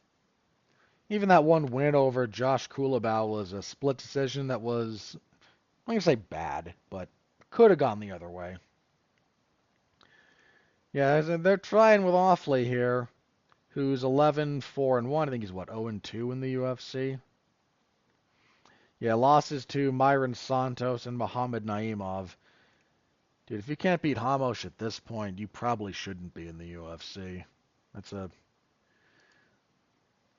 Even that one win over Josh Kulabau was a split decision that was, I'm going to say bad, but could have gone the other way. Yeah, they're trying with Offley here, who's 11-4-1. I think he's, 0-2 in the UFC? Yeah, losses to Myron Santos and Muhammad Naimov. Dude, if you can't beat Ramos at this point, you probably shouldn't be in the UFC. It's a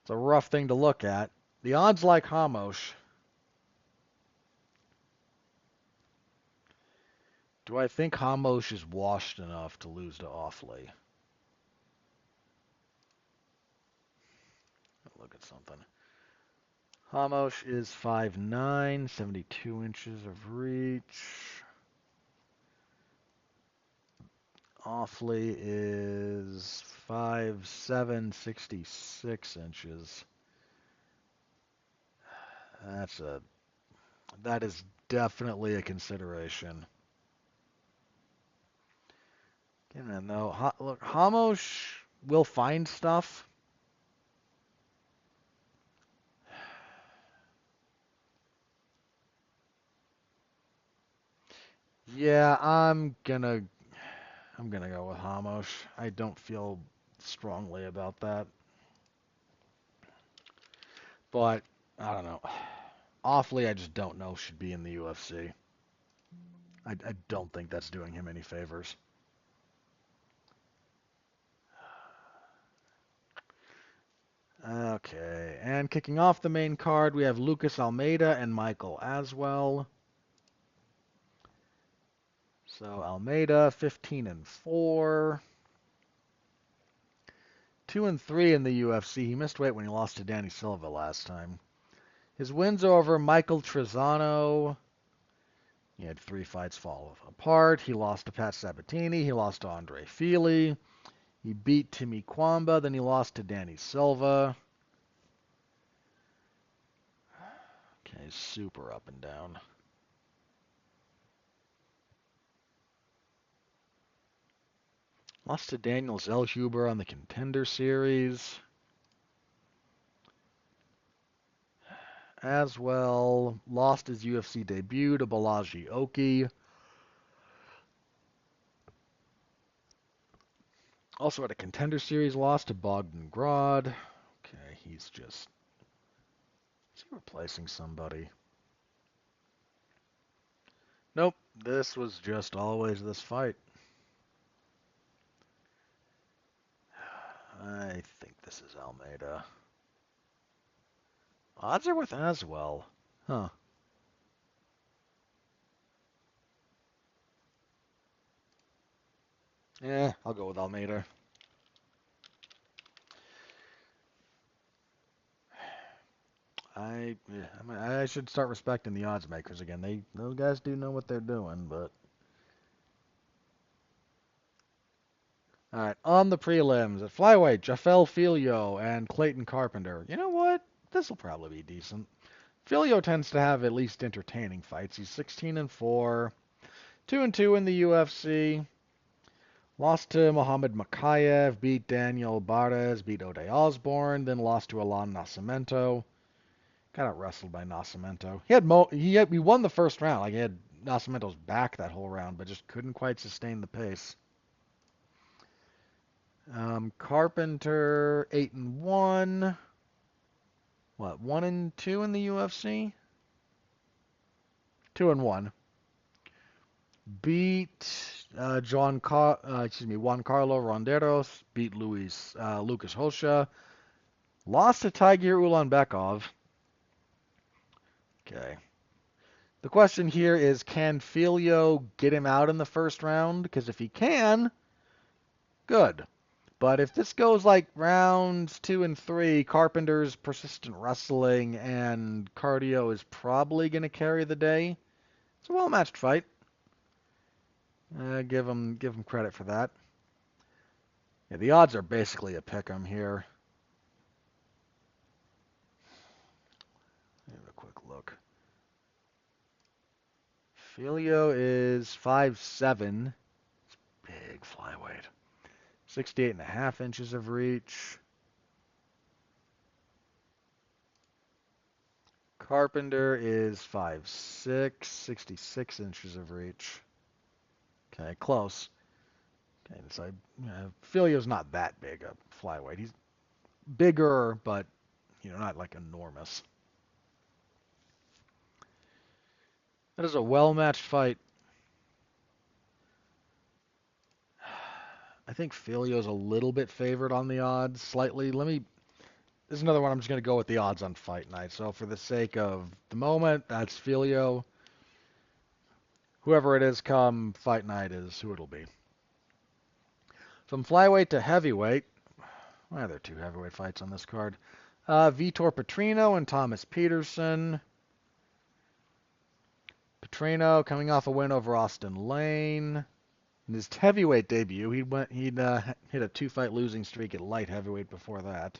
rough thing to look at. The odds like Ramos. Do I think Ramos is washed enough to lose to Offley? Look at something. Ramos is 5'9", 72 inches of reach. Offley is 5'7", 66 inches. That is definitely a consideration. And though, look, Hamosh will find stuff. Yeah, I'm gonna go with Hamosh. I don't feel strongly about that, but I don't know. Awfully, I just don't know should be in the UFC. I don't think that's doing him any favors. Okay, and kicking off the main card, we have Lucas Almeida and Michael Aswell. So Almeida, 15-4, 2-3 in the UFC. He missed weight when he lost to Danny Silva last time. His wins over Michael Trezano. He had 3 fights fall apart. He lost to Pat Sabatini. He lost to Andre Fili. He beat Timmy Kwamba. Then he lost to Danny Silva. Okay, super up and down. Lost to Daniel Zellhuber on the Contender Series. As well, lost his UFC debut to Balaji Oki. Also had a Contender Series loss to Bogdan Grod. Okay, is he replacing somebody? Nope, this was just always this fight. I think this is Almeida. Odds are with Aswell. Huh. Yeah, I'll go with Almeida. I should start respecting the odds makers again. Those guys do know what they're doing, but all right, on the prelims at flyweight, Jafel Filio and Clayton Carpenter. You know what? This will probably be decent. Filio tends to have at least entertaining fights. He's 16-4, 2-2 in the UFC. Lost to Mohamed Makayev, beat Daniel Barres, beat Ode Osborne, then lost to Alan Nascimento. Got out wrestled by Nascimento. He won the first round. Like he had Nascimento's back that whole round, but just couldn't quite sustain the pace. Carpenter 8-1. What, 1-2 in the UFC? 2-1. Beat Juan Carlo Ronderos. Beat Lucas Hosha. Lost to Tiger Ulanbekov. Okay. The question here is, can Filio get him out in the first round? Because if he can, good. But if this goes like rounds 2 and 3, Carpenter's persistent wrestling and cardio is probably going to carry the day. It's a well-matched fight. Give him credit for that. Yeah, the odds are basically a pick'em here. Have a quick look. Filio is 5'7". It's big flyweight. 68.5 inches of reach. Carpenter is 5'6", 66 inches of reach. Okay, close. Okay, so Filio's not that big a flyweight. He's bigger, but not like enormous. That is a well-matched fight. I think Filio's a little bit favored on the odds, slightly. This is another one I'm just going to go with the odds on fight night. So for the sake of the moment, that's Filio. Whoever it is come fight night is who it'll be. From flyweight to heavyweight, well, there are 2 heavyweight fights on this card. Vitor Petrino and Thomas Peterson. Petrino coming off a win over Austin Lane. In his heavyweight debut, he'd hit a 2-fight losing streak at light heavyweight before that.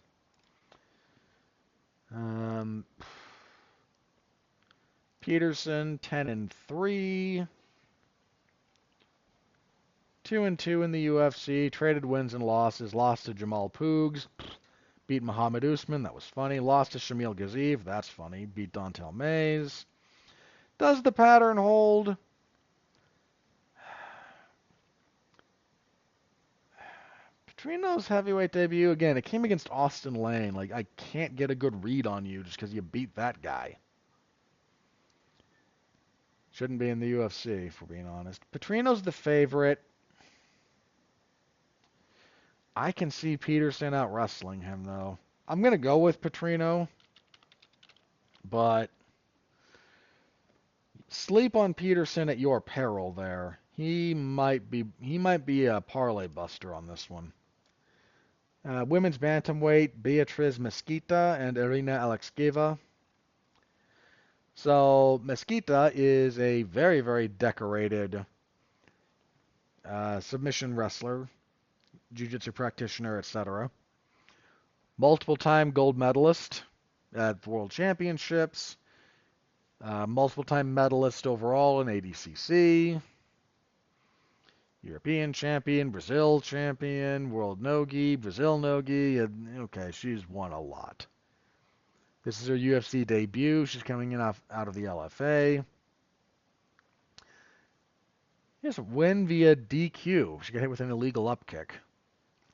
Peterson 10-3. 2-2 in the UFC. Traded wins and losses. Lost to Jamal Poogs. Beat Muhammad Usman. That was funny. Lost to Shamil Gaziev. That's funny. Beat Dontel Mays. Does the pattern hold? Petrino's heavyweight debut, again, it came against Austin Lane. Like, I can't get a good read on you just because you beat that guy. Shouldn't be in the UFC, if we're being honest. Petrino's the favorite. I can see Peterson out wrestling him, though. I'm going to go with Petrino, but sleep on Peterson at your peril there. He might be a parlay buster on this one. Women's bantamweight, Beatriz Mesquita and Irina Alexeyeva. So Mesquita is a very, very decorated submission wrestler, jiu-jitsu practitioner, etc. Multiple-time gold medalist at World Championships. Multiple-time medalist overall in ADCC. European champion, Brazil champion, World Nogi, Brazil Nogi. Okay, she's won a lot. This is her UFC debut. She's coming in out of the LFA. Yes, win via DQ. She got hit with an illegal up kick.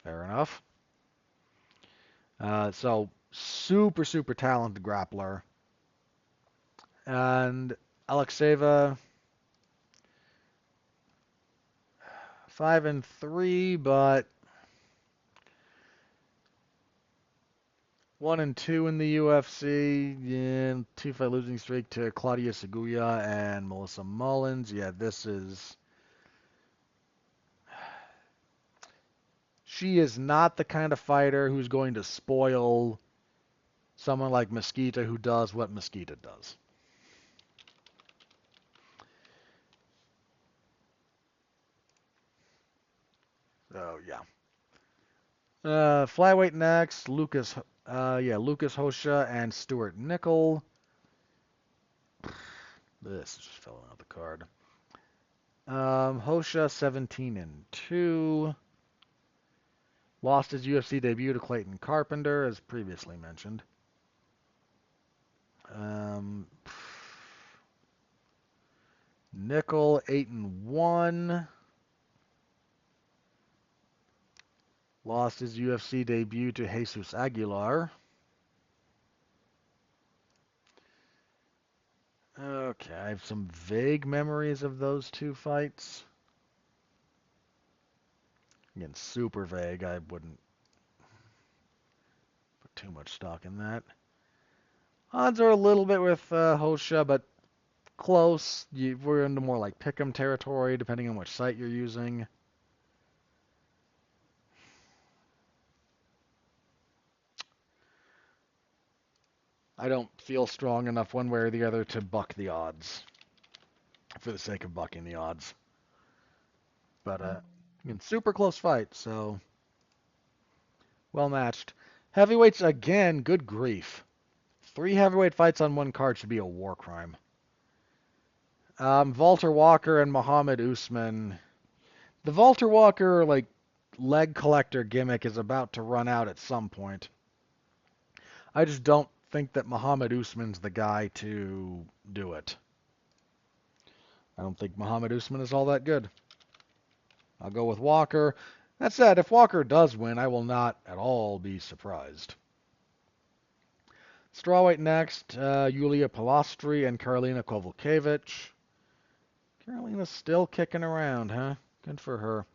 Fair enough. So, super, super talented grappler. And Alexeyeva, 5-3, but 1-2 in the UFC. Yeah, 2-fight losing streak to Claudia Seguya and Melissa Mullins. Yeah, she is not the kind of fighter who's going to spoil someone like Mesquita who does what Mesquita does. Oh, yeah. Flyweight next, Lucas Hosha and Stuart Nickel. This just fell out of the card. Hosha 17-2. Lost his UFC debut to Clayton Carpenter, as previously mentioned. Nickel 8-1. Lost his UFC debut to Jesus Aguilar. Okay, I have some vague memories of those two fights. Again, super vague. I wouldn't put too much stock in that. Odds are a little bit with Hosha, but close. We're into more like pick'em territory, depending on which site you're using. I don't feel strong enough one way or the other to buck the odds for the sake of bucking the odds. But again, super close fight, so well matched. Heavyweights again, good grief. 3 heavyweight fights on one card should be a war crime. Walter Walker and Muhammad Usman. The Walter Walker leg collector gimmick is about to run out at some point. I just don't think that Muhammad Usman's the guy to do it. I don't think Muhammad Usman is all that good. I'll go with Walker. That said, if Walker does win, I will not at all be surprised. Strawweight next, Yulia Palastri and Karolina Kowalkiewicz. Karolina's still kicking around, huh? Good for her.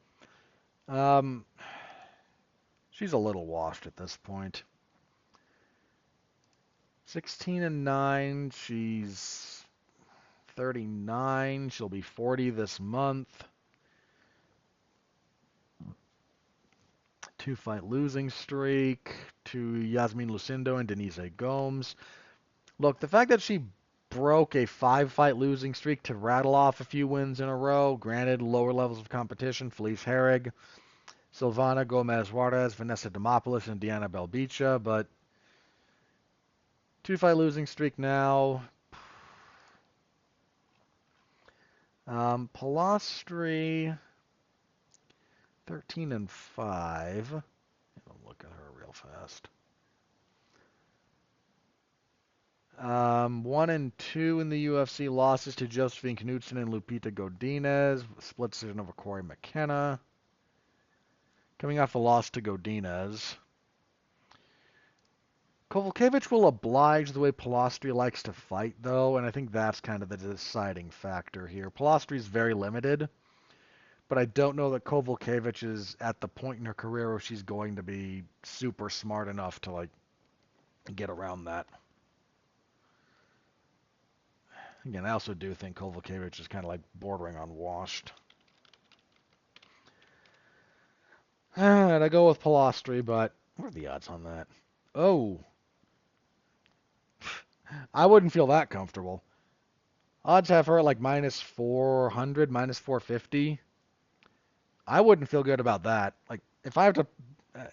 She's a little washed at this point. 16-9. She's 39. She'll be 40 this month. 2-fight losing streak to Yasmin Lucindo and Denise Gomes. Look, the fact that she broke a 5-fight losing streak to rattle off a few wins in a row, granted lower levels of competition, Felice Herrig, Silvana Gomez-Juarez, Vanessa Demopoulos, and Diana Belbicha, but 2-fight losing streak now. Palastri 13-5. I'll look at her real fast. 1-2 in the UFC. Losses to Josephine Knudsen and Lupita Godinez. Split decision over Corey McKenna. Coming off a loss to Godinez. Kowalkiewicz will oblige the way Polastri likes to fight, though, and I think that's kind of the deciding factor here. Polastri's very limited, but I don't know that Kowalkiewicz is at the point in her career where she's going to be super smart enough to, like, get around that. Again, I also do think Kowalkiewicz is kind of, like, bordering on washed. Alright, I go with Polastri, but what are the odds on that? Oh. I wouldn't feel that comfortable. Odds have her at like minus 400, minus 450. I wouldn't feel good about that. Like, if I have to,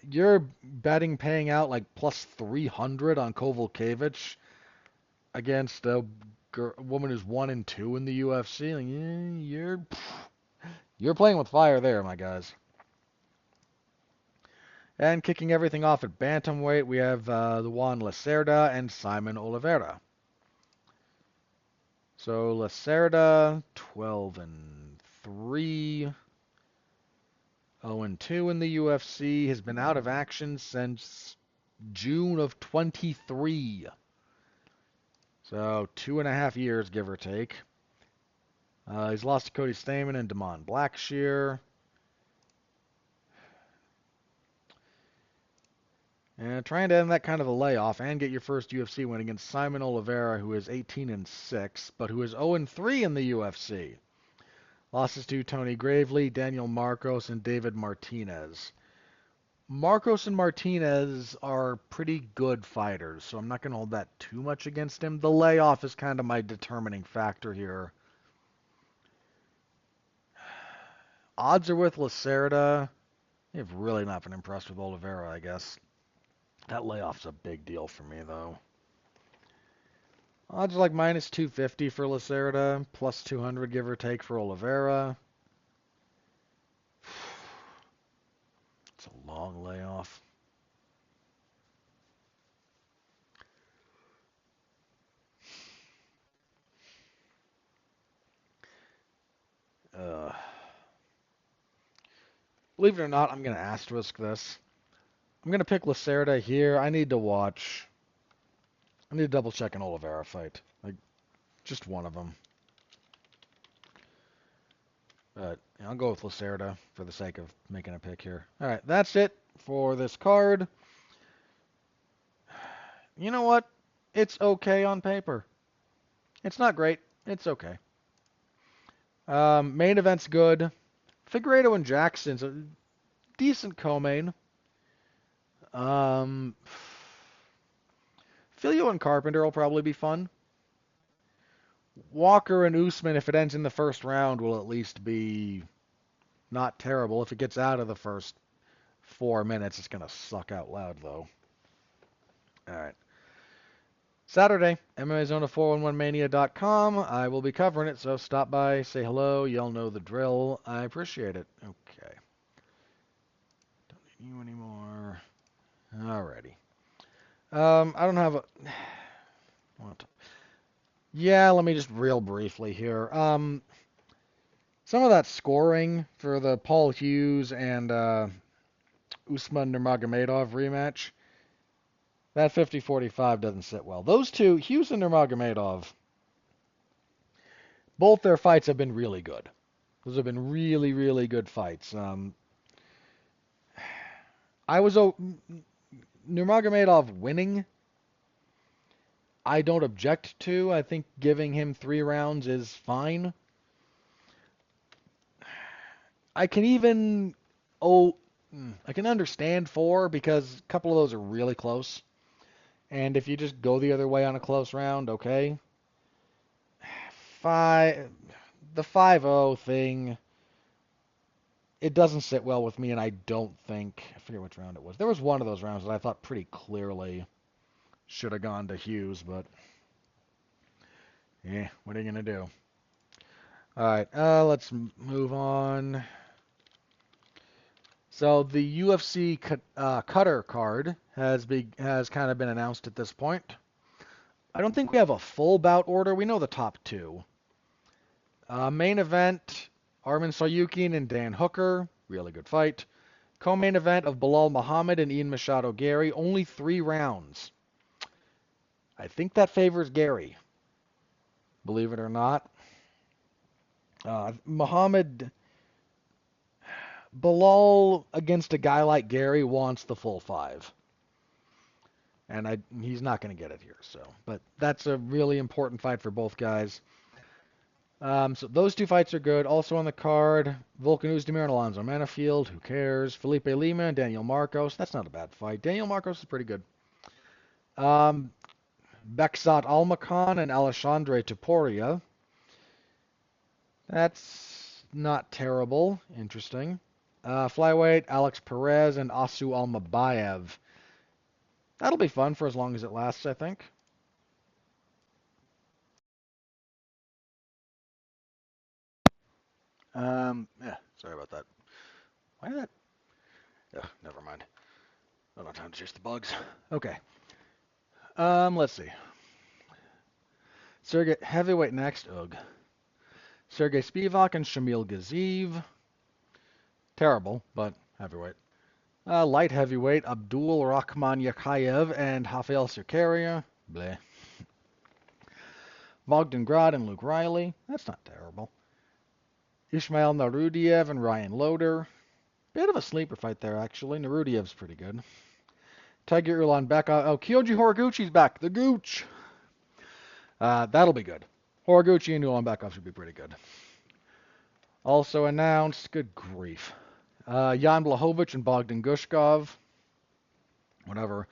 you're betting paying out like plus 300 on Kowalkiewicz against a woman who's 1-2 in the UFC. Like, you're playing with fire there, my guys. And kicking everything off at bantamweight, we have the Juan Lacerda and Simon Oliveira. So Lacerda, 12-3, 0-2 in the UFC, has been out of action since June of 23. So 2.5 years, give or take. He's lost to Cody Stamann and Damon Blackshear. And trying to end that kind of a layoff and get your first UFC win against Simon Oliveira, who is 18-6, but who is 0-3 in the UFC. Losses to Tony Gravely, Daniel Marcos, and David Martinez. Marcos and Martinez are pretty good fighters, so I'm not going to hold that too much against him. The layoff is kind of my determining factor here. Odds are with Lacerda. They've really not been impressed with Oliveira, I guess. That layoff's a big deal for me, though. Odds are like minus 250 for Lacerda, plus 200 give or take for Oliveira. It's a long layoff. Believe it or not, I'm going to asterisk this. I'm going to pick Lacerda here. I need to double check an Oliveira fight. Like, just one of them. But I'll go with Lacerda for the sake of making a pick here. All right, that's it for this card. You know what? It's okay on paper. It's not great. It's okay. Main event's good. Figueiredo and Jackson's a decent co-main. Filio and Carpenter will probably be fun. Walker and Usman, if it ends in the first round, will at least be not terrible. If it gets out of the first 4 minutes, it's going to suck out loud, though. All right. Saturday, MMAZona411mania.com. I will be covering it, so stop by, say hello. Y'all know the drill. I appreciate it. Okay. Don't need you anymore. Alrighty. I don't have a... Yeah, let me just real briefly here. Some of that scoring for the Paul Hughes and Usman Nurmagomedov rematch, that 50-45 doesn't sit well. Those two, Hughes and Nurmagomedov, both their fights have been really good. Those have been really, really good fights. Nurmagomedov winning, I don't object to. I think giving him 3 rounds is fine. I can understand 4 because a couple of those are really close. And if you just go the other way on a close round, okay. The 5-0 thing, it doesn't sit well with me, and I don't think, I forget which round it was. There was one of those rounds that I thought pretty clearly should have gone to Hughes, but yeah, what are you going to do? All right, let's move on. So the UFC Qatar card has kind of been announced at this point. I don't think we have a full bout order. We know the top two. Main event, Arman Saryukin and Dan Hooker. Really good fight. Co-main event of Bilal Muhammad and Ian Machado Gary. Only 3 rounds. I think that favors Gary. Believe it or not. Muhammad, Bilal against a guy like Gary wants the full 5. And he's not going to get it here. But that's a really important fight for both guys. So those 2 fights are good. Also on the card, Volkan Oezdemir and Alonzo Manafield. Who cares? Felipe Lima and Daniel Marcos. That's not a bad fight. Daniel Marcos is pretty good. Beksat Almakhan and Alexandre Topuria. That's not terrible. Interesting. Flyweight, Alex Perez and Asu Almabayev. That'll be fun for as long as it lasts, I think. Yeah, sorry about that. Why did that? Ugh, never mind. I don't have time to chase the bugs. Okay. Let's see. Sergey heavyweight next. Ugh. Sergey Spivak and Shamil Gaziv. Terrible, but heavyweight. Light heavyweight, Abdul Rahman Yakayev and Rafael Sirkaria. Bleh. Bogdan Grad and Luke Riley. That's not terrible. Ismail Narudiev and Ryan Loder. Bit of a sleeper fight there, actually. Narudiev's pretty good. Tiger Ulanbekov. Oh, Kyoji Horiguchi's back. The Gooch. That'll be good. Horiguchi and Ulanbekov should be pretty good. Also announced, good grief, Jan Blachowicz and Bogdan Gushkov. Whatever.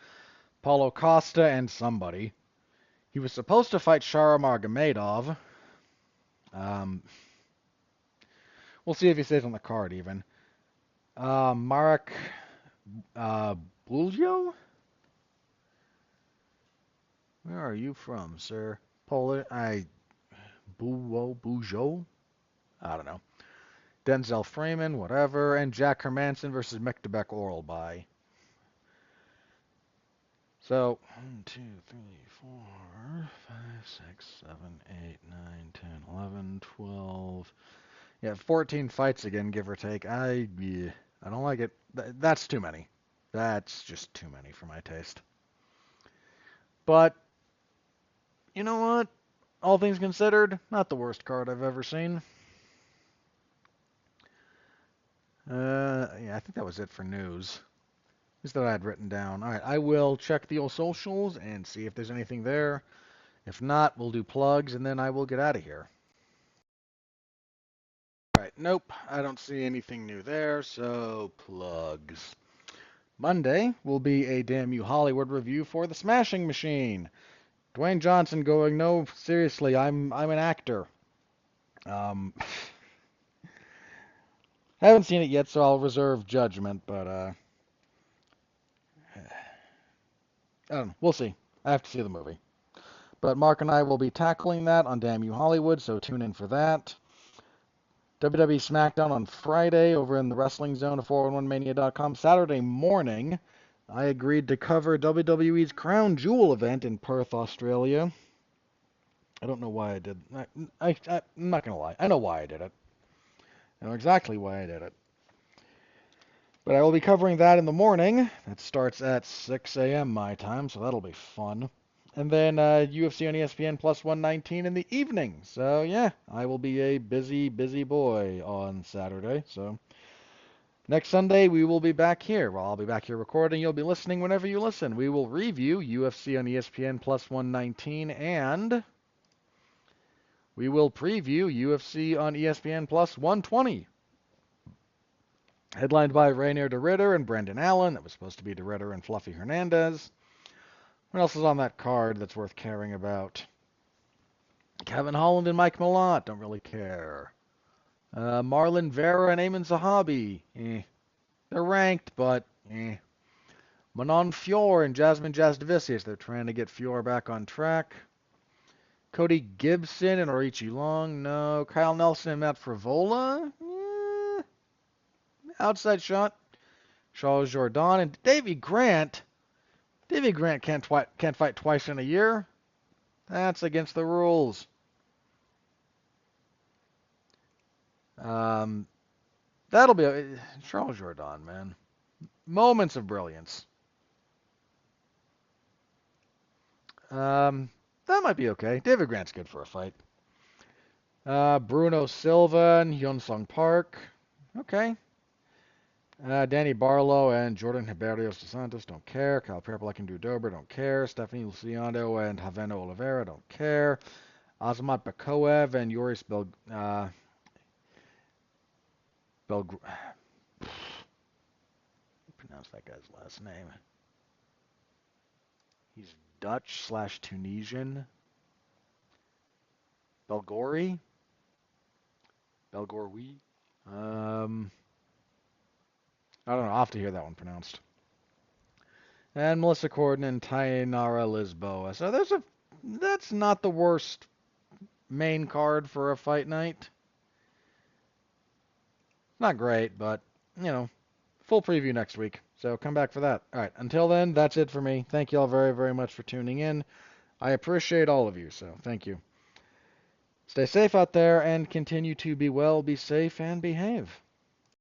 Paulo Costa and somebody. He was supposed to fight Sharamar Gamedov. We'll see if he stays on the card even. Marek Buljo? Where are you from, sir? Bujo? I don't know. Denzel Freeman, whatever, and Jack Hermanson versus Mekdebek Oralby. So, 1, 2, 3, 4, 5, 6, 7, 8, 9, 10, 11, 12. Yeah, 14 fights again, give or take. I don't like it. That's too many. That's just too many for my taste. But, you know what? All things considered, not the worst card I've ever seen. Yeah, I think that was it for news. Just that I had written down. All right, I will check the old socials and see if there's anything there. If not, we'll do plugs, and then I will get out of here. All right, nope, I don't see anything new there, so plugs. Monday will be a Damn You Hollywood review for The Smashing Machine. Dwayne Johnson going, no, seriously, I'm an actor. Haven't seen it yet, so I'll reserve judgment, but I don't know. We'll see. I have to see the movie. But Mark and I will be tackling that on Damn You Hollywood, so tune in for that. WWE SmackDown on Friday over in the Wrestling Zone of 411mania.com. Saturday morning, I agreed to cover WWE's Crown Jewel event in Perth, Australia. I don't know why I did. I'm not going to lie. I know why I did it. I know exactly why I did it. But I will be covering that in the morning. That starts at 6 a.m. my time, so that'll be fun. And then UFC on ESPN plus 119 in the evening. So, yeah, I will be a busy, busy boy on Saturday. So, next Sunday, we will be back here. Well, I'll be back here recording. You'll be listening whenever you listen. We will review UFC on ESPN plus 119, and we will preview UFC on ESPN plus 120. Headlined by Rainier de Ritter and Brendan Allen. That was supposed to be de Ritter and Fluffy Hernandez. What else is on that card that's worth caring about? Kevin Holland and Mike Malott. Don't really care. Marlon Vera and Eamon Zahabi. They're ranked, but Manon Fior and Jasmine Jasdavicius. They're trying to get Fior back on track. Cody Gibson and Orichi Long. No. Kyle Nelson and Matt Frivola. Outside shot. Charles Jourdain, and Davy Grant. Davy Grant can't fight twice in a year. That's against the rules. Um, that'll be Charles Jourdain, man. Moments of brilliance. That might be okay. David Grant's good for a fight. Bruno Silva and Hyun-Sung Park. Okay. Danny Barlow and Jordan Heberios dos Santos, don't care. Kyle Perpel can do Dober, don't care. Stephanie Luciano and Havana Oliveira, don't care. Azamat Bakoev and Yoris pronounce that guy's last name. He's Dutch/Tunisian. Belgori? Belgorwi? I don't know. I'll have to hear that one pronounced. And Melissa Corden and Tainara Lisboa. So that's not the worst main card for a fight night. Not great, but, full preview next week. So come back for that. All right. Until then, that's it for me. Thank you all very, very much for tuning in. I appreciate all of you, so thank you. Stay safe out there and continue to be well, be safe, and behave.